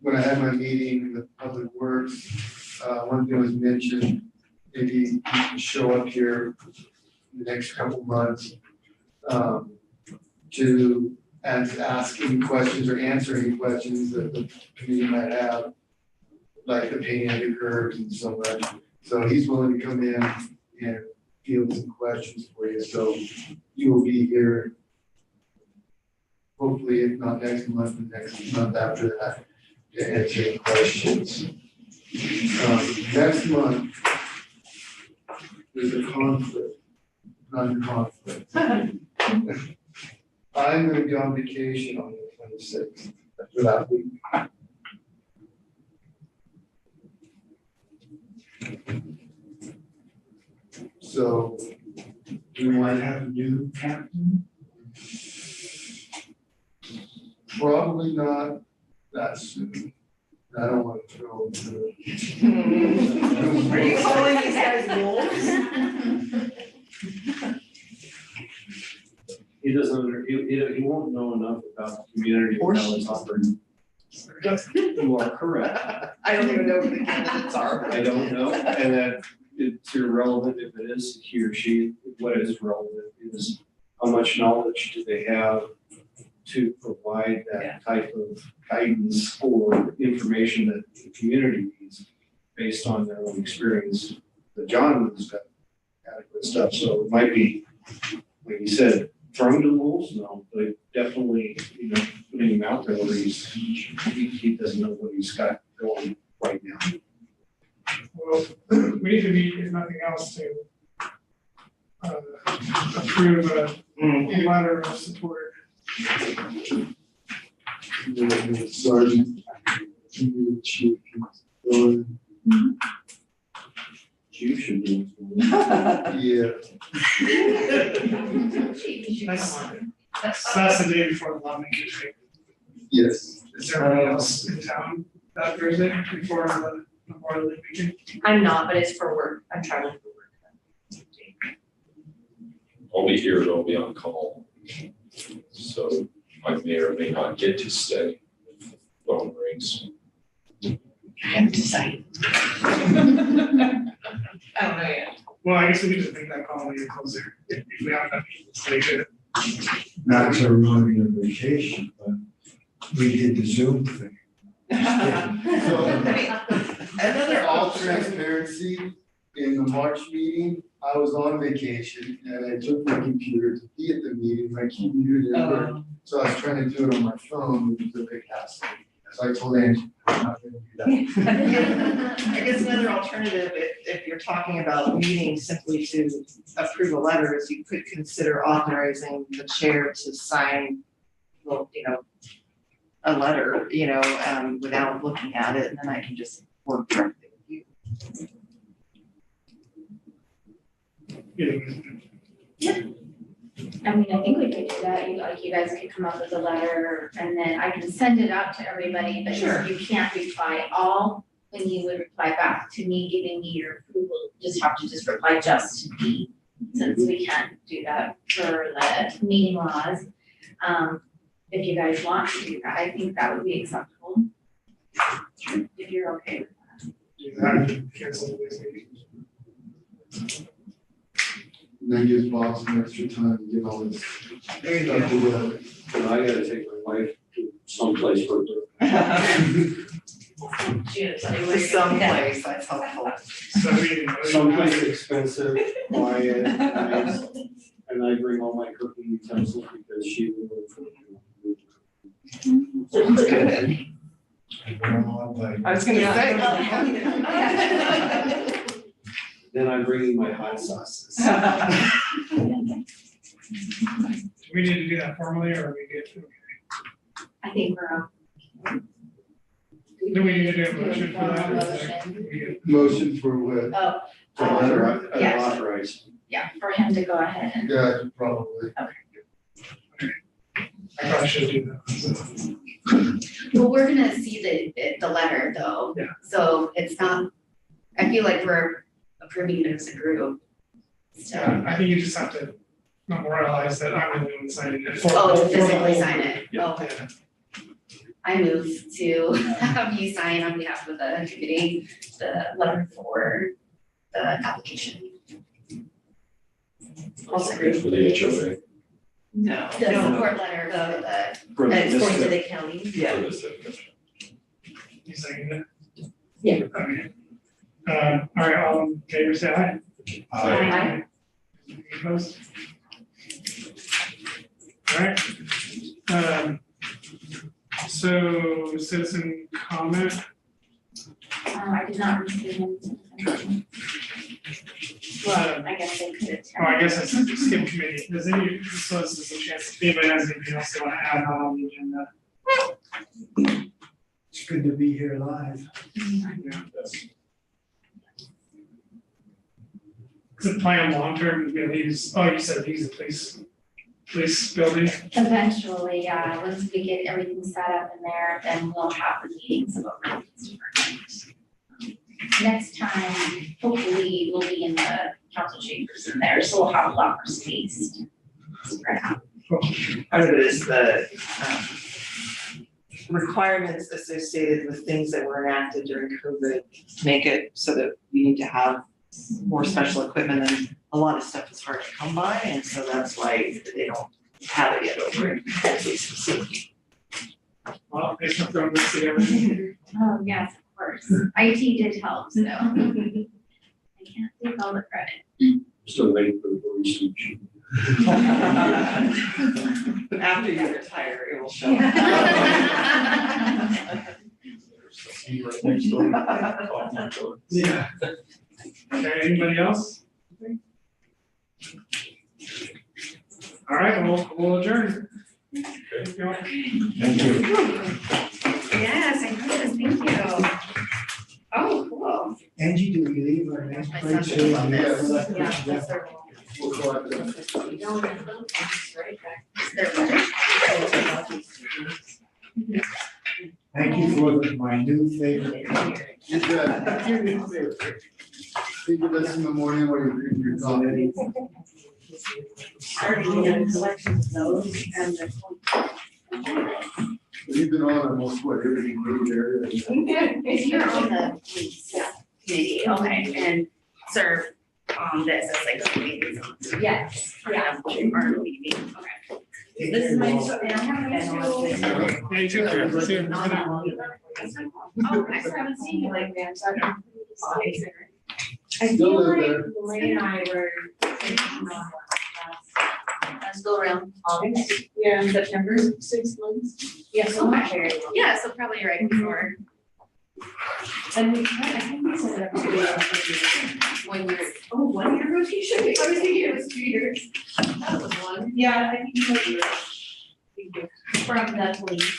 when I had my meeting with Public Works, one thing was mentioned, maybe you can show up here in the next couple of months to ask any questions or answer any questions that the committee might have, like the painting of the curbs and so much. So he's willing to come in and field some questions for you. So you will be here hopefully, if not next month, the next month after that, to answer any questions. Next month, there's a conflict, not a conflict. I'm gonna be on vacation on the 26th, for that week. So, Do we want to have a new captain? probably not that soon. I don't want to throw into Are you calling these guys wolves? He doesn't, he won't know enough about the community or how it's operating. You are correct. I don't even know who the candidates are. I don't know, and that it's irrelevant if it is he or she. What is relevant is how much knowledge do they have to provide that type of guidance or information that the community needs based on their own experience. But John has got adequate stuff, so it might be, like you said, thrown to the wolves, no, but definitely, putting him out there where he doesn't know what he's got going right now. Well, we need to meet, if nothing else, to approve a letter of support. Sergeant, chief, You should do. yeah. That's the day before the lawmakers meeting. Yes. Is there anybody else in town that Thursday before the Memorial Day weekend? I'm not, but it's for work. I'm traveling for work. I'll be here, but I'll be on call. So I may or may not get to stay. If the phone rings. I have to say. I don't know yet. Well, I guess we could just make that call when you're closer, if we have that meeting. Not to remind you of vacation, but we did the Zoom thing. Another all transparency, in the March meeting, I was on vacation and I took my computer to be at the meeting, my computer didn't work. So I was trying to do it on my phone, which was a big hassle. So I told Angie, I'm not gonna do that. I guess another alternative, if you're talking about meeting simply to approve a letter, is you could consider authorizing the chair to sign, well, a letter, without looking at it, and then I can just work directly with you. I mean, I think we could do that, you guys could come up with a letter, and then I can send it out to everybody, but Sure. you can't reply all, when you would reply back to me, giving me your approval, just have to just reply just to me, since we can't do that for the meeting laws. If you guys want to do that, I think that would be acceptable. If you're okay with that. Do that, cancel this meeting. And that gives Bob some extra time to get all this There you stuff together. And I gotta take my wife to someplace for her. Someplace, that's helpful. So we. Someplace expensive, quiet, nice, and I bring all my cooking utensils because she will work for me. Good. I I was gonna say. Then I'm bringing my hot sauces. Do we need to do that formally, or are we good? I think we're on. Do we need to do a motion for that? or is Motion. we good? Motion for what? Oh, So letter, yes. Authorize. Yeah, for him to go ahead and, yeah, probably. I probably should do that. Well, we're gonna see the letter though. Yeah. So it's not, I feel like we're approving it as a group. So, I think you just have to memorialize that I'm the one signing it. oh, to For the physically whole sign group. it. Yeah. Okay. I move to have you sign on behalf of the committee, the letter for the application. Also, For the HOA. No. The No. support letter for the, For It's going to this, the county. Yeah. For this, You second it? Yeah. Okay. All right, all in favor, say aye. Aye. Any opposed? All right. So citizen comment, I did not receive any. Well, I guess they could. oh, I guess I skipped committee. Does any, so this is a chance, if anybody has anything else they want to add on the agenda? It's good to be here live. Yeah. Is the plan long term, is gonna use, oh, you said use the police building? Eventually, yeah, once we get everything set up in there, then we'll have the meetings of our police department. Next time, hopefully, we'll be in the council chambers in there, so we'll have a lot more space to spread out. Part of it is the requirements associated with things that were enacted during COVID make it so that we need to have more special equipment, and a lot of stuff is hard to come by, and so that's why they don't have it yet over at the police facility. Well, thanks for throwing this together. Oh, yes, of course. IT did help, so. I can't take all the credit. still waiting for the police to. After you retire, it will show. Yeah. Okay, anybody else? All right, we'll adjourn. Thank you. Thank you. yes, I noticed, thank you. Oh, cool. Angie, do we leave our next My place? son will love this. Yeah. We'll collect them. Thank you for my new favorite. You bet. Think of this in the morning while you're drinking your coffee. Collection of those and You've been on almost what, every area. You're on the police committee, okay, and serve on this as like a liaison. yes, yeah. Or meeting, okay. This is my, and I haven't Yeah, you too. See you. Oh, I haven't seen you like that, so I Still feel live like there. Lori and I were thinking about let's go around August. Yeah, in September, 6 months. yeah, so much very long. Yeah, so probably right before, And we tried, I think we set it up to be 1 year. oh, 1 year rotation. I was thinking it was 2 years. That was one. Yeah, I think you were. From the police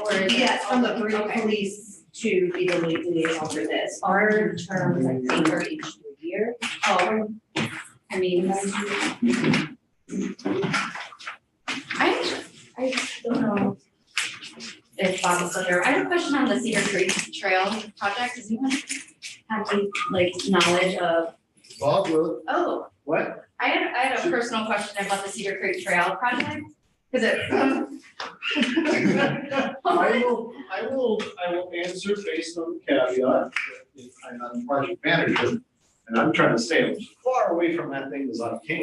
or. Yes, from the Okay. police to be the liaison for this. Our terms, I think, are each year. Oh, I mean, I don't know if Bob is still here. I have a question on the Cedar Creek Trail project. Does anyone have any, like, knowledge of, Bob, will, oh, What? I had a personal question about the Cedar Creek Trail project. Cause it, I will answer based on the caveat, that I'm project manager, and I'm trying to stay as far away from that thing as I can.